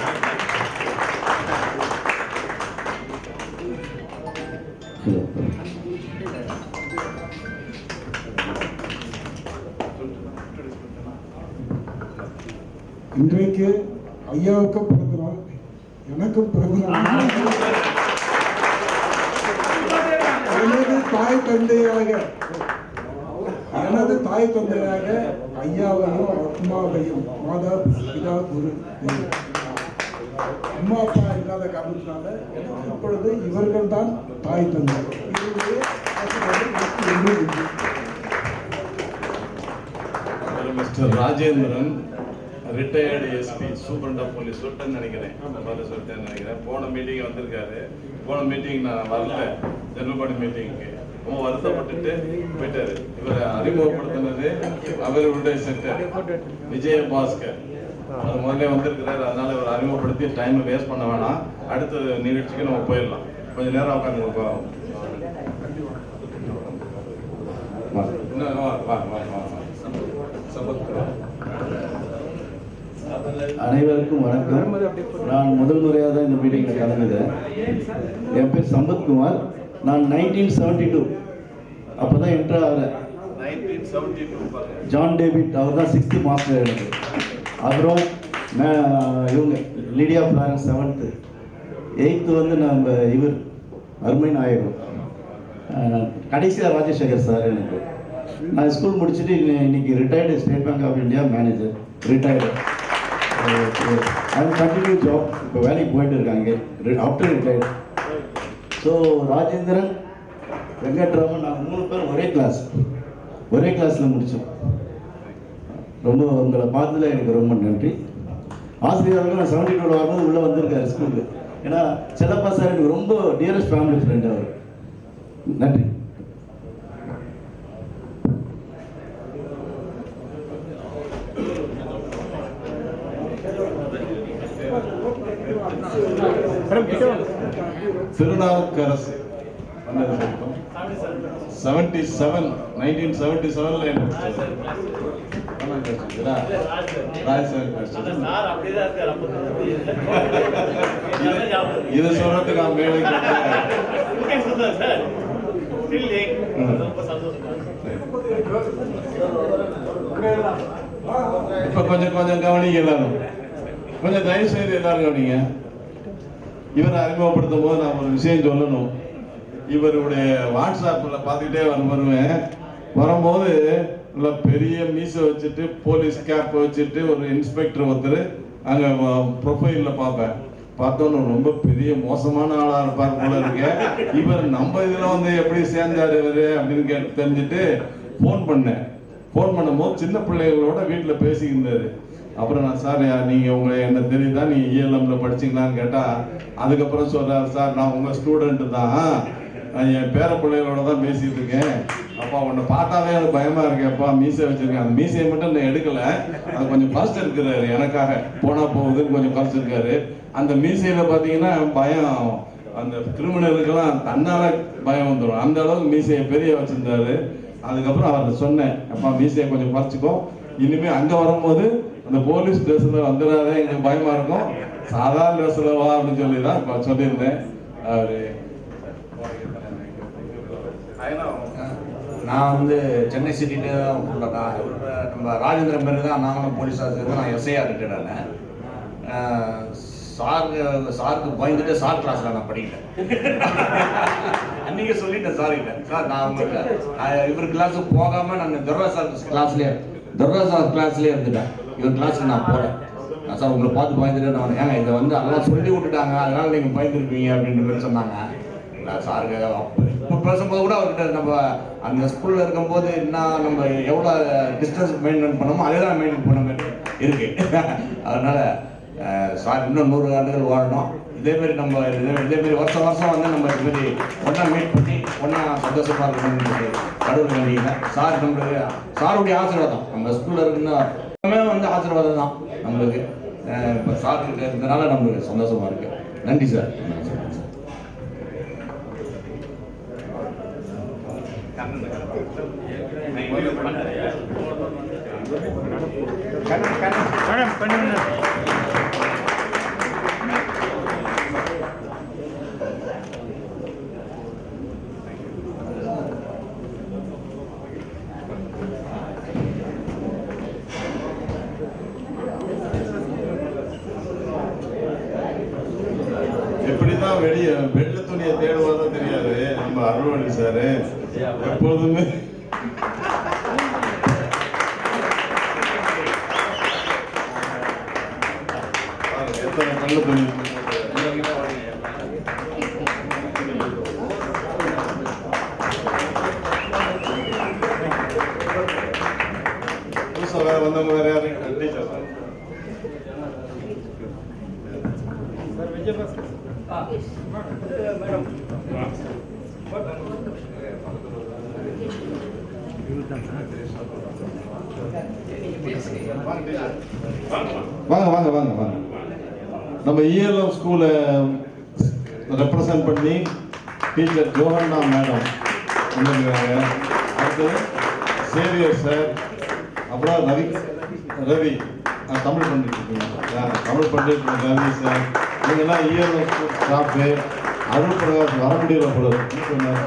இன்றைக்கு ஐயாவுக்கு பிறந்த நாள், எனக்கும் பிறந்த நாள். எனது தாய் தந்தையாக ஐயாவையும் அம்மாவையும் மாதா பிதா குரு அம்மா அப்பா இல்லாத காரணத்தினால எனக்கு இப்பொழுது இவர்கள் தான் தாய் தந்தை. Mister Rajendran, retired SP, superintendent of police சொல்லிட்டேன்னு நினைக்கிறேன். போன மீட்டிங் வந்திருக்காரு. போன மீட்டிங் நான் வரல, ஜெனரல் பாடி மீட்டிங்க்கு. ரொம்ப வருத்தப்பட்டுட்டு போயிட்டாரு. இவரை அறிமுகப்படுத்தினது அவருடைய செக்டர் விஜயபாஸ்கர். அது முதல்ல வந்திருக்கிறாரு. அதனால இவர் அறிமுகப்படுத்தி டைமை வேஸ்ட் பண்ண வேணாம். அடுத்த நிகழ்ச்சிக்கு நம்ம போயிடலாம். கொஞ்சம் நேரம் உட்காந்து அனைவருக்கும் வணக்கம். நான் முதல் முறையாக தான் இந்த மீட்டிங்கில் கலந்துக்கிறேன். என் பேர் சம்பத்குமார். நான் 1972 அப்போ தான் என்ட்ரு ஆகிறேன். ஜான் டேவிட் அவர் தான் 6th மாஸ்டர் எனக்கு. அப்புறம் இவங்க லிடியா ஃப்ளாரன்ஸ் 7th, 8th வந்து நம்ம இவர் அருமை நாயகம், கடைசியாக ராஜசேகர் சார் எனக்கு. நான் ஸ்கூல் முடிச்சுட்டு இன்னைக்கு retired State Bank of India manager, retired. அது கண்டினியூ ஜாப், இப்போ வேலைக்கு போயிட்டு இருக்காங்க after retired. So Rajendran, Venkatraman, நாங்கள் 3 பேர் ஒரே கிளாஸில் முடித்தோம். ரொம்ப உங்களை பார்த்ததில் எனக்கு ரொம்ப நன்றி. ஆசிரியர்கள் நான் 72 வரும்போது உள்ளே வந்திருக்காரு ஸ்கூலுக்கு. ஏன்னா செல்லப்பா சார் எனக்கு ரொம்ப டியரஸ்ட் ஃபேமிலி ஃப்ரெண்ட் அவர். நன்றி. திருநாவுக்கரசு 1977 இது சொல்றதுக்கு நான் மேலே இப்ப கொஞ்சம் கவனிங்க எல்லாரும், கொஞ்சம் தயவு செய்து எல்லாரும் கவனிங்க. இவரை அறிமுகப்படுத்தும் போது நான் ஒரு விஷயம் சொல்லணும். இவருடைய வாட்ஸ்அப்பில் பார்த்துக்கிட்டே வரும்போது நல்லா பெரிய மீசை வச்சுட்டு போலீஸ் கேப் வச்சுட்டு ஒரு இன்ஸ்பெக்டர் ஒருத்தர் அங்கே ப்ரொஃபைலில் பார்ப்பேன். பார்த்தோன்னு ரொம்ப பெரிய மோசமான ஆளாக இருப்பார் போல இருக்கு. இவர் நம்ம இதில் வந்து எப்படி சேர்ந்தார் இவர் அப்படின்னு தெரிஞ்சுட்டு ஃபோன் பண்ணும்போது சின்ன பிள்ளைகளோட வீட்டில் பேசிக்கிருந்தாரு. அப்புறம் நான் சார் நீங்கள் உங்களை என்ன தெரியுதா, நீங்கள் இஎல்எம்ல படிச்சிங்களான்னு கேட்டால் அதுக்கப்புறம் சொல்கிறார், சார் நான் உங்கள் ஸ்டூடெண்ட்டு தான், என் பேர பிள்ளைகளோட தான் பேசிகிட்டு இருக்கேன். அப்பா உன்னை பார்த்தாவே எனக்கு பயமாக இருக்கேன்ப்பா, மீசை வச்சுருக்கேன். அந்த மீசையை மட்டும் நான் எடுக்கலை, அது கொஞ்சம் ஃபர்ஸ்ட் இருக்கிறாரு எனக்காக, போனால் போகுதுன்னு கொஞ்சம் ஃபர்ஸ்ட் இருக்காரு. அந்த மீசையில் பார்த்தீங்கன்னா பயம், அந்த கிரிமினலுக்கெல்லாம் தன்னால் பயம் வந்துடும், அந்த அளவுக்கு மீசையை பெரிய வச்சுருந்தாரு. அதுக்கப்புறம் அவர்கிட்ட சொன்னேன், அப்பா மீசையை கொஞ்சம் பறிச்சுக்கோ, இனிமேல் அங்கே வரும்போது அந்த போலீஸ் ட்ரெஸ்ஸில் வந்துடாதே, எங்களுக்கு பயமாக இருக்கும், சாதாரண ட்ரெஸ்ஸில் வா அப்படின்னு சொல்லி தான் சொல்லியிருந்தேன். அவர் நான் வந்து சென்னை சிட்டியிலே தான் ஃபுல்லாக நம்ம ராஜேந்திரன் பேர் தான் நாங்களும் போலீஸ் ஆஃபீஸர், நான் எஸ்ஐயாக ரிட்டையர்ட் ஆனேன். சாருக்கு பயந்துட்டு சார் கிளாஸில் நான் படிக்கிட்டேன். அன்றைக்கி சொல்லிட்டேன் சார்கிட்ட, சார் நான் உங்களுக்கு இவர் கிளாஸுக்கு போகாமல் நான் துர்கா சார் கிளாஸ்லேயே இருந்துட்டேன், இவர் கிளாஸுக்கு நான் போகிறேன். நான் சார் உங்களை பார்த்து பயந்துட்டு நான் ஏங்க இதை வந்து அதெல்லாம் சொல்லி விட்டுட்டாங்க, அதனால் நீங்கள் பயந்துருப்பீங்க அப்படின்னு மாதிரி சொன்னாங்க. சாருக்கு இப்போ பேசும்போது கூட அவர்கிட்ட நம்ம அந்த ஸ்கூலில் இருக்கும்போது என்ன நம்ம எவ்வளோ டிஸ்டன்ஸ் மெயின்டைன் பண்ணோமோ அதே தான் மெயின்டைன் பண்ண மாதிரி இருக்குது. அதனால் சார் இன்னும் 100 ஆண்டுகள் வாழணும். இதேமாரி நம்ம இதேமாரி வருஷம் வந்து நம்ம இதுமாரி ஒன்றா மீட் பண்ணி ஒன்றா சந்தோஷமாக இருக்கணும்னு கடவுள் வேண்டிக்கிறேன். சார் நம்மளுக்கு சாருடைய ஆசீர்வாதம், நம்ம ஸ்கூலில் இருக்குன்னா எல்லாமே வந்து ஆசீர்வாதம் தான் நம்மளுக்கு. இப்போ சார் இருக்கிறதுனால நம்மளுக்கு சந்தோஷமாக இருக்குது. நன்றி சார். எப்படிதான் வெள்ளை துணியை தேடுவாரோ தெரியாது நம்ம அருள்வாணி சாரு. எப்பொழுதுமே நல்ல துணி புதுசா வேற வந்தவங்க வேற யாரு டீச்சர் சார் வாங்க வாங்க வாங்க வாங்க. நம்ம இஎல்எம் ஸ்கூலை ரெப்ரசன்ட் பண்ணி டீச்சர் ஜோஹன்னா மேடம் வந்திருக்காங்க. அடுத்து சேவியர் சார், அப்புறம் ரவி தமிழ் பண்ணிட்டு இருக்கீங்க, தமிழ் பண்ணிட்டு ரவி சார், இவங்கெல்லாம் இஎல்எம் ஸ்கூல் ஸ்டாஃபு. அருள் பிரகாஷ் வர முடியல போல சொன்னார்.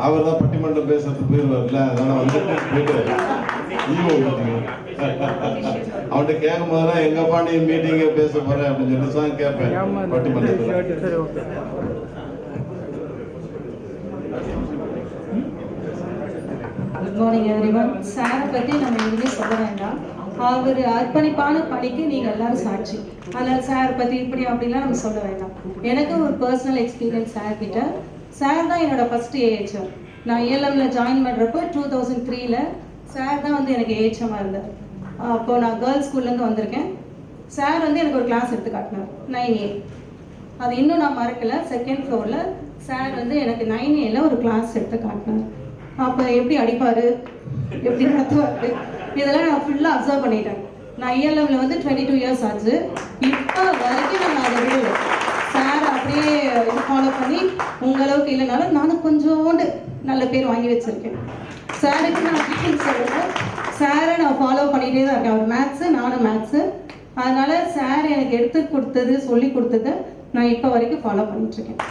அவர் தான் பட்டிமன்றம் பேசுறதுக்கு போயிடுவார்ல, அதனால வந்துட்டு போயிட்டு ஈவோ மீட்டிங் அவன்கிட்ட கேட்கும் போதெல்லாம் எங்கப்பா நீ மீட்டிங்க பேச போற அப்படின்னு சொல்லி தான் கேட்பேன் பட்டிமன்றத்தில். Good morning everyone. சாரை பற்றி நம்ம எதுவுமே சொல்ல வேண்டாம், அவர் அர்ப்பணிப்பான பணிக்கு நீங்கள் எல்லாரும் சாட்சி. அதனால் சார் பற்றி இப்படி அப்படிலாம் நம்ம சொல்ல வேண்டாம். எனக்கு ஒரு பர்சனல் எக்ஸ்பீரியன்ஸ் சார் கிட்ட. சார் தான் என்னோட ஃபர்ஸ்ட் ஏஹெச்எம். நான் இஎல்எம்ல ஜாயின் பண்ணுறப்போ 2003 சார் தான் வந்து எனக்கு ஏஹெச்எம்மாக இருந்தார். அப்போது நான் கேர்ள்ஸ் ஸ்கூல்லேருந்து வந்திருக்கேன். சார் வந்து எனக்கு ஒரு கிளாஸ் எடுத்து காட்டினார் 9A. அது இன்னும் நான் மறக்கலை. செகண்ட் ஃப்ளோரில் சார் வந்து எனக்கு 9Aல ஒரு கிளாஸ் எடுத்து காட்டினார். அப்போ எப்படி அடிப்பார், எப்படி நடத்துவார், இதெல்லாம் நான் ஃபுல்லாக அப்சர்வ் பண்ணிட்டேன். நான் ELMல வந்து 22 இயர்ஸ் ஆச்சு. இப்போ வரைக்கும் நான் அதை விடலை. சார் அப்படியே ஃபாலோ பண்ணி உங்களவுக்கு இல்லைனாலும் நானும் கொஞ்சோண்டு நல்ல பேர் வாங்கி வச்சுருக்கேன். சாருக்கு நான் சொல்லுவேன், சாரை நான் ஃபாலோ பண்ணிகிட்டே தான் இருக்கேன். அவர் மேத்ஸு, நானும் மேத்ஸு. அதனால சார் எனக்கு எடுத்து கொடுத்தது, சொல்லி கொடுத்ததை நான் இப்போ வரைக்கும் ஃபாலோ பண்ணிட்டுருக்கேன்.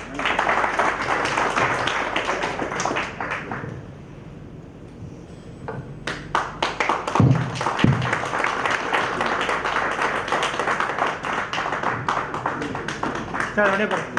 சார் அப்படியே பாருங்க.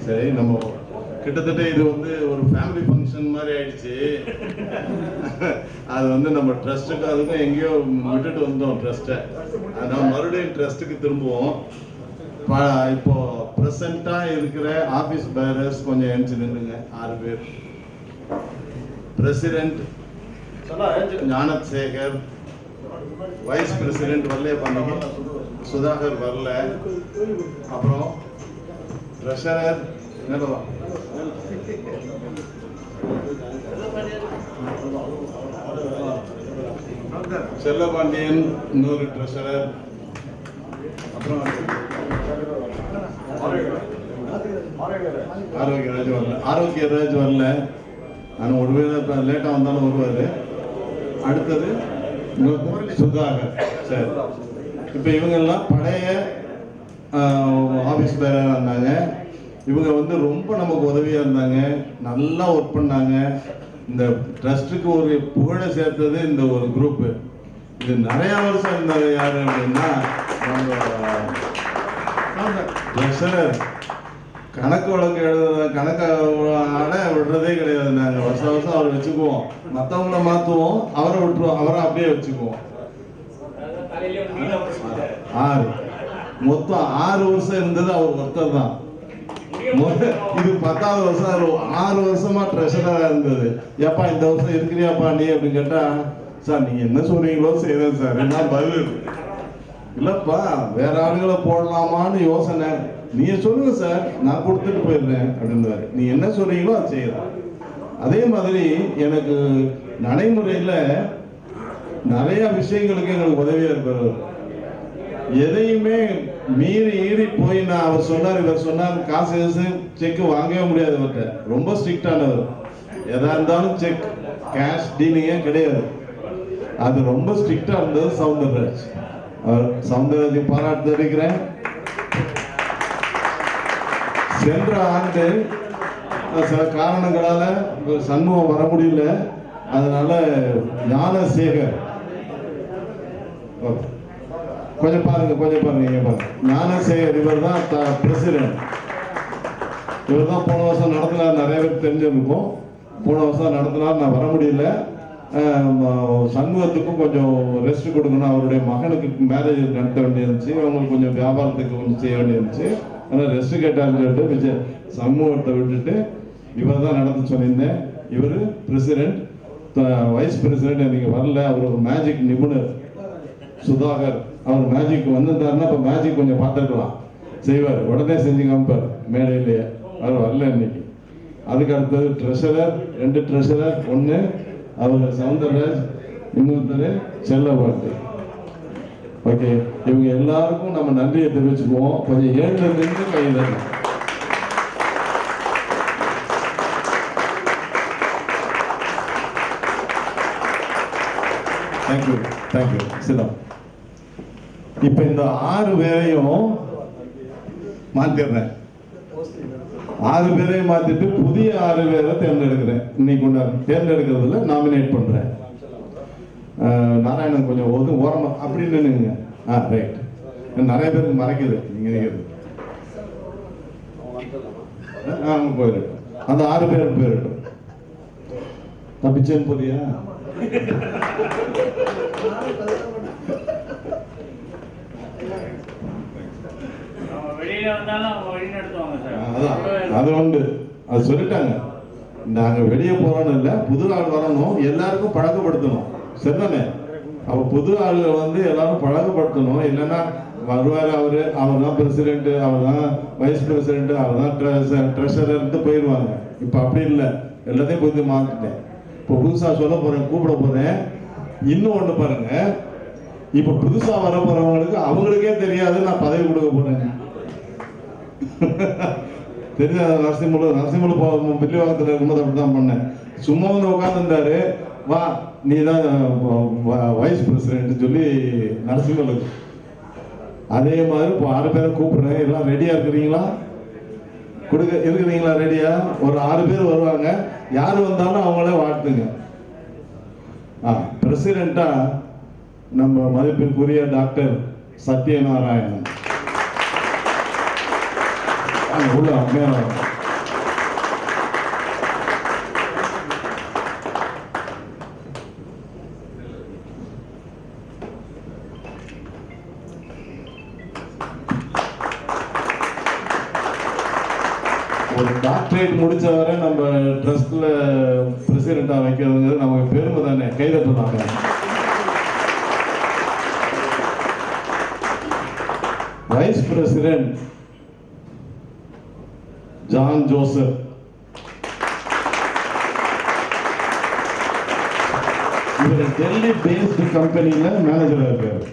சரி, நம்ம கிட்டத்தட்ட இது வந்து ஒரு ஃபேமிலி ஃபங்க்ஷன் மாதிரி ஆயிடுச்சு. அது வந்து நம்ம ட்ரஸ்ட்டுக்கு அதுக்கும் எங்கேயோ விட்டுட்டு வந்தோம் ட்ரஸ்ட்டை. அதனால் மறுபடியும் ட்ரஸ்ட்டுக்கு திரும்புவோம். இப்போ ப்ரெசண்ட்டாக இருக்கிற ஆஃபீஸ் பேரர்ஸ் கொஞ்சம் எழுந்து நின்றுங்க. 6 பேர். பிரசிடென்ட் ஞானத் சேகர், வைஸ் பிரசிடென்ட் வல்லே பண்ணி சுதாகர் வரல, அப்புறம் ட்ரெஷரர் செல்லபாண்டியன், இன்னொரு ட்ரெஷரர், அப்புறம் ஆரோக்கியராஜ் வரல. ஆரோக்கியராஜ் வரல, ஆனால் ஒருவேளை லேட்டாக வந்தாலும் வருவார். அடுத்தது சுதாகர். சரி, இப்போ இவங்கெல்லாம் பழைய ஆஃபீஸ் பேராக இருந்தாங்க. இவங்க வந்து ரொம்ப நமக்கு உதவியாக இருந்தாங்க, நல்லா ஒர்க் பண்ணாங்க. இந்த ட்ரஸ்ட்டுக்கு ஒரு புகழை சேர்த்தது இந்த ஒரு குரூப்பு. இது நிறையா வருஷம் இருந்தாங்க. யார் அப்படின்னா ட்ரெஷரர். கணக்கு வழக்கு கணக்கை விடுறதே கிடையாது. நாங்கள் வருஷம் வருஷம் அவரை வச்சுக்குவோம், மற்றவங்கள மாற்றுவோம், அவரை விட்டுருவோம், அவரை அப்படியே வச்சுக்குவோம். 6 மொத்தம் 6 வருஷம் இருந்தது அவர் ஒருத்தர் தான். இது 10வது வருஷம். 6 வருஷமா ட்ரெஷரரா இருந்தது. ஏப்பா இந்த வருஷம் இருக்கிறியாப்பா நீ அப்படின்னு கேட்டா, சார் நீங்க என்ன சொல்றீங்களோ செய்யறேன் சார் என்ன பதில். இல்லப்பா வேற ஆளுகளை போடலாமான்னு யோசனை, நீங்க சொல்லுங்க சார் நான் கொடுத்துட்டு போயிடுறேன் அப்படின்றாரு. நீ என்ன சொல்றீங்களோ அது செய்யறேன். அதே மாதிரி எனக்கு நடைமுறையில நிறைய விஷயங்களுக்கு எங்களுக்கு உதவியா இருப்பார். எதையுமே மீறி போய் நான் அவர் சொன்னார் இவர் சொன்னார் காசு செக் வாங்கவே முடியாது. அவர்கிட்ட ரொம்ப ஸ்ட்ரிக்டானவர். எதா இருந்தாலும் செக் கேஷ் டீலிங்கே கிடையாது. அது ரொம்ப ஸ்ட்ரிக்டா இருந்தது சவுந்தரராஜ். அவர் சவுந்தரராஜை பாராட்டு தெரிவிக்கிறேன். சென்ற ஆண்டு சில காரணங்களால சண்முகம் வர முடியல. அதனால ஞானசேகர் கொஞ்சம் பாருங்க இங்க பாருங்க. ஞானசேகர் இவர் தான் பிரசிடென்ட். இவர் தான் போன வருஷம் நடத்தினார். நிறைய பேர் தெரிஞ்சிருக்கும். போன வருஷம் நடத்தினார், நான் வர முடியல. சண்முகத்துக்கும் கொஞ்சம் ரெஸ்ட் கொடுக்கணும். அவருடைய மகனுக்கு மேரேஜ் நடத்த வேண்டியிருந்துச்சு, அவங்களுக்கு கொஞ்சம் வியாபாரத்துக்கு கொஞ்சம் செய்ய வேண்டியிருந்துச்சு. அதனால் ரெஸ்ட் கேட்டாருன்னு சொல்லிட்டு சண்முகத்தை விட்டுட்டு இவர் தான் நடத்த சொல்லியிருந்தேன். இவர் பிரசிடென்ட், வைஸ் பிரசிடென்ட் எனக்கு வரல. அவர் ஒரு மேஜிக் நிபுணர் சுதாகர். அவர் மேஜிக் வந்திருந்தாருன்னா இப்போ மேஜிக் கொஞ்சம் பார்த்துக்கலாம் செய்வார், உடனே செஞ்சு காமிப்பார் மேடையிலேயே. அவர் வரல இன்னைக்கு. அதுக்கு அடுத்தது ட்ரெஷரர், 2 ட்ரெஷரர், 1 அவர் சவுந்தரராஜ், இன்னொருத்தர் செல்லபாண்டி. ஓகே, இவங்க எல்லாருக்கும் நம்ம நன்றியை தெரிவிச்சுக்குவோம். கொஞ்சம் ஏழுல நின்று கை தரணும். Thank you thank you. சிதம் இப்போ இந்த 6 பேரையும் மாத்திடுறேன். 6 பேரையும் மாத்திட்டு புதிய 6 பேரை தேர்ந்தெடுக்கிறேன். இன்னைக்கு தேர்ந்தெடுக்கிறதுல நாமினேட் பண்றேன். நாராயணன் கொஞ்சம் ஓரமா அப்படின்னு நின்னுங்க. ரைட். நிறைய பேருக்கு மறைக்குது நீங்க நினைக்கிறது. போயிடட்டும். அந்த 6 பேர் போயிடட்டும். தப்பிச்சேன்னு போதியா? வெளியில வந்தாலும் அவங்க வழி நடத்துவாங்க சார். அது உண்டு, அது சொல்லிட்டாங்க. நாங்க வெளியே போறோம்னு இல்லை, புது ஆள் வரணும், எல்லாருக்கும் பழக்கப்படுத்தணும். சரிதானே? அப்ப புது ஆளுகளை வந்து எல்லாரும் பழக்கப்படுத்தணும். இல்லைன்னா வருவாரு, அவர் தான் பிரசிடென்ட், அவர் தான் வைஸ் பிரசிடென்ட், அவர் தான் ட்ரெஷரர்ட்டு போயிடுவாங்க. இப்போ அப்படி இல்லை, எல்லாத்தையும் புரிஞ்சு மாற்றிட்டேன். இப்போ புதுசா சொல்ல போறேன், கூப்பிட போறேன். இன்னும் ஒண்ணு பாருங்க, இப்ப புதுசா வர போறவங்களுக்கு அவங்களுக்கே தெரியாது நான் பதவி கொடுக்க போறேன். தெரியாத நரசிம்மல பில்லிவாகத்தில் இருக்கும்போது அப்படிதான் பண்ணேன். சும்மா வந்து உட்காந்துருந்தாரு, வா நீ தான் வைஸ் பிரசிடென்ட் சொல்லி நரசிம்மலுக்கு. அதே மாதிரி இப்போ 6 பேரை கூப்பிடுறேன். எல்லாம் ரெடியா இருக்கிறீங்களா? இருக்கிறீங்களா ரெடியா? ஒரு 6 பேர் வருவாங்க. யாரு வந்தாலும் அவங்களே வாழ்த்துங்க. பிரசிடென்டா நம்ம மதிப்பிற்குரிய டாக்டர் சத்யநாராயணன். உள்ள மேல ஒரு டாக்டரேட் முடிச்சவரை நம்ம ட்ரஸ்ட்ல பிரசிடென்டா வைக்கிறதுங்கிறது நமக்கு பெருமை தானே. கைதட்டுறாங்க. Vice president John Joseph. இவர் டெல்லி பேஸ்டு கம்பெனியில மேனேஜரா இருக்காரு.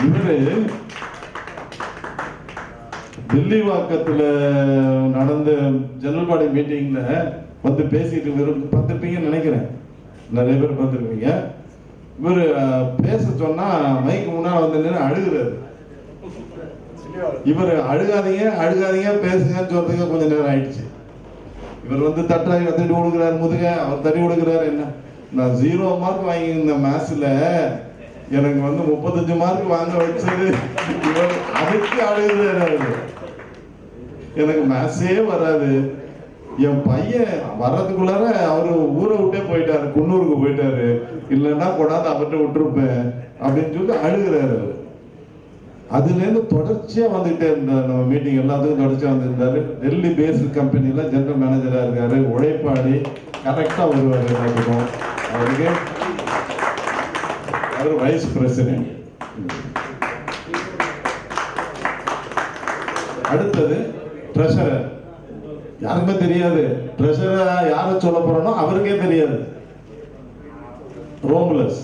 இவரு தில்லிவாக்கத்துல நடந்த ஜெனரல் பாடி மீட்டிங்ல வந்து பேசிட்டு பார்த்துருப்பீங்கன்னு நினைக்கிறேன். நிறைய பேர் பார்த்துருப்பீங்க. இவர் பேச சொன்னா மைக்கு முன்னால வந்து நின்று அழுகுறாரு. இவர் அழுகாதீங்க பேசுங்கன்னு சொல்றதுக்கு கொஞ்சம் நேரம் ஆயிடுச்சு. இவர் வந்து தட்டி கொடுக்குறாரு முதுக, அவர் தட்டி கொடுக்குறாரு. என்ன, நான் 0 மார்க் வாங்கியிருந்த மேத்ஸ்ல எனக்கு வந்து 35 மார்க் வாங்க வச்சது இவர். அதுக்கு அழுகுறாரு. எனக்கு மேத்ஸே வராது, என் பையன் வர்றதுக்குள்ளார அவரு ஊரை விட்டே போயிட்டாரு, குன்னூருக்கு போயிட்டாரு, இல்லைன்னா கொண்டாந்து அவர்கிட்ட விட்டுருப்பேன் அப்படின்னு சொல்லி அழுகுறாரு. அதுல இருந்து தொடர்ச்சியா வந்துகிட்டே இருந்தார். நம்ம மீட்டிங் எல்லாத்துக்கும் தொடர்ச்சியா வந்துருந்தாரு. டெல்லி பேஸ்டு கம்பெனில ஜெனரல் மேனேஜரா இருக்காரு. உழைப்பாளி, கரெக்டா வருவாரு எல்லாத்துக்கும். அவருக்கு அவர் வைஸ் பிரசிடென்ட். அடுத்தது ட்ரெஷரர். யாருக்குமே தெரியாது. ட்ரெஷரர் யாரை சொல்ல போறோம்னோ அவருக்கே தெரியாது. ரோம்லஸ்.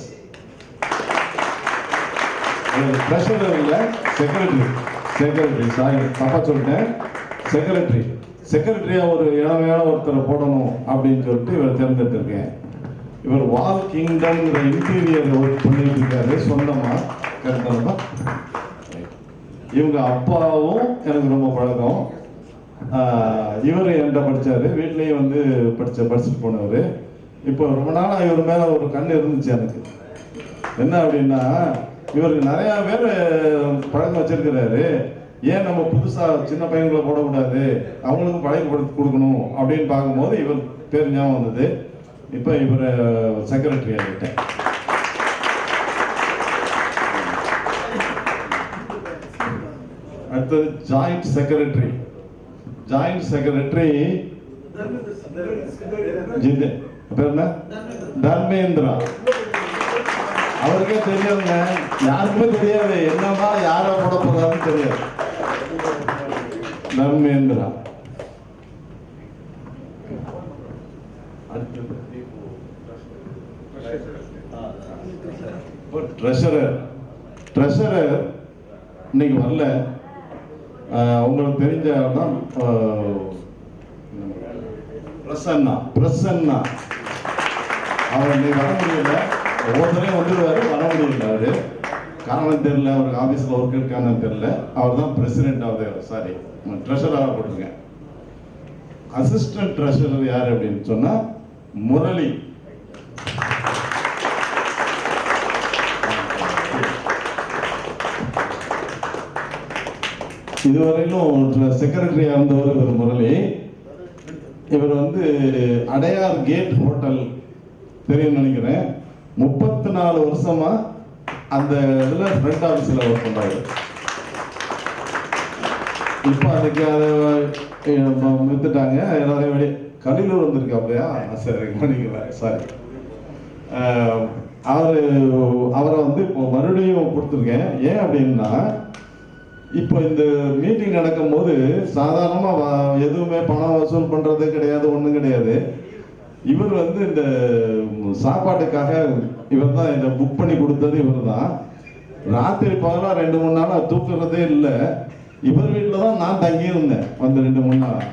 ட்ரெஷரர் இல்ல, செக்ரட்டரி. சாரி, தப்பா சொல்லிட்டேன். செக்ரட்டரியா ஒரு இளமையான ஒருத்தரை போடணும் அப்படின்னு சொல்லிட்டு இவர் தேர்ந்தெடுத்திருக்கேன். இவர் வால் கிங்டம் இன்டீரியர் ஒர்க் பண்ணிட்டு இருக்காரு சொந்தமா. கரெக்டா? இவங்க அப்பாவும் எனக்கு ரொம்ப பழக்கம். இவர் என்கிட்ட படிச்சாரு. வீட்லயும் வந்து படிச்சுட்டு போனவர். இப்போ ரொம்ப நாளா இவர் மேல ஒரு கண்ணு இருந்துச்சு எனக்கு. என்ன அப்படின்னா, இவருக்கு நிறைய பேர் பழக்கம் வச்சிருக்கிறாரு. ஏன் நம்ம புதுசா சின்ன பையன்களை போடக்கூடாது, அவங்களுக்கும் பழக்கப்படுத்தி கொடுக்கணும் அப்படின்னு பார்க்கும்போது இவர் பேர் ஞாபகம் வந்தது. இப்போ இவர் செக்ரட்டரி ஆகிட்டேன். அடுத்தது ஜாயிண்ட் செக்ரட்டரி. பேர் என்ன? தர்மேந்திரா. அவருக்கே தெரியாதுங்க, யாருக்குமே தெரியாது என்னமா யார போட போறாருன்னு தெரியாது. தர்மேந்திரா. ட்ரெஷரர் இன்னைக்கு வரல. உங்களுக்கு தெரிஞ்ச தான் பிரசன்னா அவர் இன்னைக்கு வர முடியல. ஒவ்வொருத்தரையும் வந்துடுவாரு, வர முடியல. அவரு காரணம் தெரியல, அவருக்கு ஆஃபீஸில் ஒர்க் இருக்கான்னு தெரியல. அவர் தான் பிரசிடென்ட் சாரி ட்ரெஷராக போட்டிருக்கேன். அசிஸ்டன்ட் ட்ரெஷரர் யார் அப்படின்னு சொன்னா முரளி. இதுவரையிலும் செக்ரட்டரியா இருந்தவர் இவர் முரளி. இவர் வந்து அடையார் கேட் ஹோட்டல் தெரியும் நினைக்கிறேன். 34 வருஷமா அந்த இதுல ஃப்ரண்ட் ஆஃபீஸில் ஒர்க் பண்றாரு. இப்போ அதுக்கு அதை வித்துட்டாங்க. எல்லாரையும் வெளியே கலிலூர் வந்திருக்கு அப்படியா? சரி பண்ணிக்கிறேன், சாரி. அவரை வந்து இப்போ மறுபடியும் கொடுத்துருக்கேன். ஏன் அப்படின்னா இப்போ இந்த மீட்டிங் நடக்கும்போது சாதாரணமாக எதுவுமே பணம் வசூல் பண்ணுறதே கிடையாது, ஒன்றும் கிடையாது. இவர் வந்து இந்த சாப்பாட்டுக்காக இவர் தான் இதை புக் பண்ணி கொடுத்தது. இவர் தான் ராத்திரி பகலாக 2-3 நாளாக தூக்குறதே இல்லை. இவர் வீட்டில் தான் நான் தங்கியிருந்தேன். வந்து 2-3 நாளாக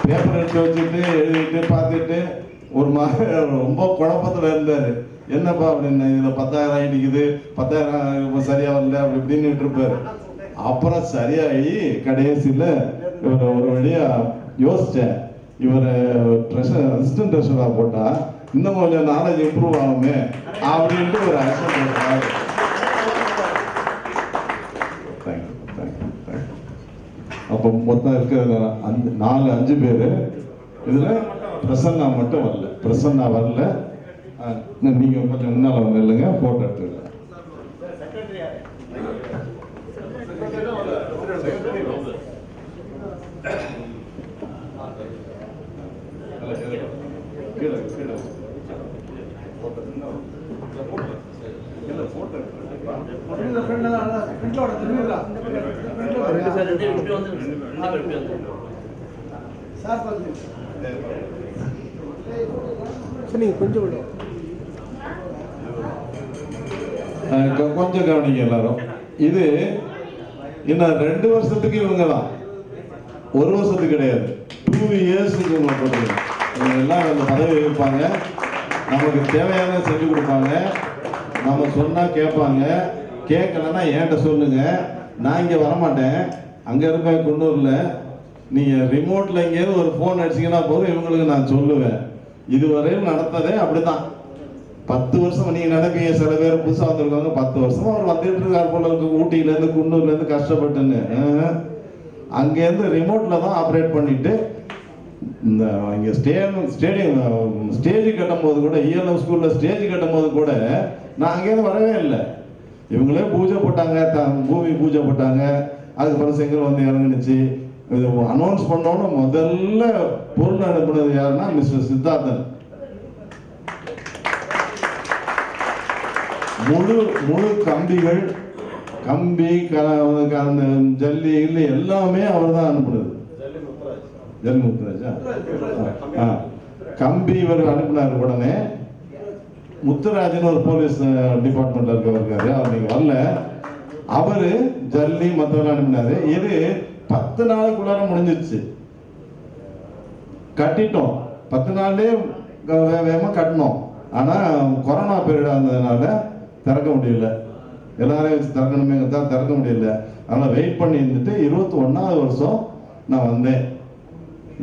பேப்பர் எடுத்து வச்சுட்டு எழுதிட்டு பார்த்துட்டு ஒரு மாதிரி ரொம்ப குழப்பத்தில் இருந்தார். என்னப்பா அப்படின்னு, இதில் 10,000 இடிக்குது, 10,000 சரியா வரல அப்படி இப்படின்னு இருப்பாரு. அப்புறம் சரியாகி கடைசியில் இவர் ஒரு வழியா யோசிச்சேன், இவரை அசிஸ்டன்ட் ட்ரெஷராக போட்டா இன்னும் கொஞ்சம் நாலேஜ் இம்ப்ரூவ் ஆகுமே அப்படின்ட்டு ஒரு அசிஸ்டன்ட் ட்ரெஷராக. அப்போ மொத்தம் இருக்கிற 4-5 பேர். இதில் பிரசன்னா மட்டும் வரல. பிரசன்னா வரல. நீங்கள் கொஞ்சம் முன்னால் வந்து இல்லைங்க, ஃபோட்டோ எடுத்துக்கலாம். கொஞ்சம் கவனிங்க எல்லாரும். இது இன்னும் 2 வருஷத்துக்கு இவங்க தான், 1 வருஷத்துக்கு கிடையாது, 2 இயர்ஸுக்கு இவங்க போட்டுருங்க. இவங்க எல்லாம் அந்த பதவி இருப்பாங்க, நமக்கு தேவையான செஞ்சு கொடுப்பாங்க, நம்ம சொன்னால் கேட்பாங்க. கேட்கலன்னா என்கிட்ட சொல்லுங்க, நான் இங்கே வரமாட்டேன், அங்கே இருப்பேன் குன்னூரில். நீங்கள் ரிமோட்டில் எங்கேயாவது ஒரு ஃபோன் அடிச்சிங்கன்னா போதும், இவங்களுக்கு நான் சொல்லுவேன். இதுவரையும் நடத்ததே அப்படி தான். 10 வருஷம் நீங்கள் நினைப்பீங்க, சில பேர் புதுசாக வந்திருக்காங்க, 10 வருஷமா அவர் வந்துட்டு இருக்கார் போல இருக்கு, ஊட்டியிலேருந்து குன்னூர்லேருந்து கஷ்டப்பட்டுன்னு. அங்கேருந்து ரிமோட்டில் தான் ஆப்ரேட் பண்ணிட்டு இந்த இங்கே ஸ்டேஜ் கட்டும் போது கூட, இஎல்எம் ஸ்கூலில் ஸ்டேஜ் கட்டும் போது கூட நான் அங்கேருந்து வரவே இல்லை. இவங்களே பூஜை போட்டாங்க, பூமி பூஜை போட்டாங்க. அதுக்கப்புறம் செங்கல் வந்து இறங்குனுச்சு. இது அனௌன்ஸ் பண்ணோன்னு முதல்ல பொருள் அனுப்புனது யாருன்னா மிஸ்டர் சித்தார்த்தன். முழு கம்பிகள், கம்பி, அந்த ஜல்லி இல்லை எல்லாமே அவர் தான் அனுப்புனது. ஜல்லி முத்துராஜா கம்பி இவர் அனுப்பினார். உடனே முத்துராஜன் ஒரு போலீஸ் டிபார்ட்மெண்ட்ல இருக்காரு, அவர் நீங்க வரல. அவரு ஜல்லி மற்றவெல்லாம் அனுப்பினாரு. இது 10 நாளுக்குள்ளார முடிஞ்சிருச்சு, கட்டிட்டோம். 10 நாள்லயே வேகமாக கட்டணும். ஆனால் கொரோனா பீரியடாக இருந்ததுனால திறக்க முடியல. எல்லாரையும் வச்சு திறக்கணுமே தான் திறக்க முடியல. அதனால் வெயிட் பண்ணி இருந்துட்டு 21ஆவது வருஷம் நான் வந்தேன்.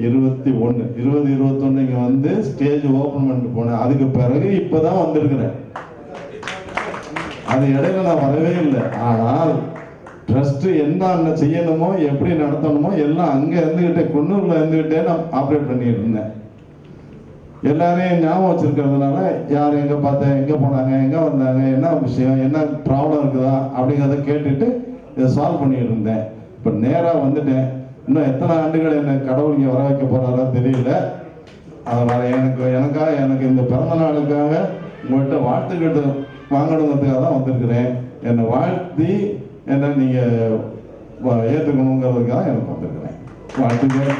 2021 இங்கே வந்து ஸ்டேஜ் ஓப்பன் பண்ணிட்டு போனேன். அதுக்கு பிறகு இப்போ தான் வந்திருக்கிறேன். அது இடையில நான் வரவே இல்லை. ஆனால் ட்ரஸ்ட்டு என்ன செய்யணுமோ, எப்படி நடத்தணுமோ எல்லாம் அங்கே இருந்துக்கிட்டே, குன்னூரில் இருந்துக்கிட்டே நான் ஆப்ரேட் பண்ணிட்டு இருந்தேன். எல்லாரையும் ஞாபகம் வச்சிருக்கிறதுனால யார் எங்கே பார்த்தேன், எங்கே போனாங்க, எங்கே வந்தாங்க, என்ன விஷயம், என்ன ப்ராப்ளம் இருக்குதா அப்படிங்கிறத கேட்டுட்டு இதை சால்வ் பண்ணிட்டு இருந்தேன். இப்போ நேராக வந்துட்டேன். இன்னும் எத்தனை ஆண்டுகள் என்னை கடவுள் இங்கே வர வைக்க போகிறாரோ தெரியல. அதனால் எனக்கு இந்த பிறந்த நாளுக்காக உங்கள்கிட்ட வாழ்த்துக்கிட்டு வாங்கணுங்கிறதுக்காக தான் வந்திருக்கிறேன். என்னை வாழ்த்தி என்னை நீங்கள் ஏற்றுக்கணுங்கிறதுக்காக எனக்கு வந்திருக்கிறேன். வாழ்த்துக்கள்.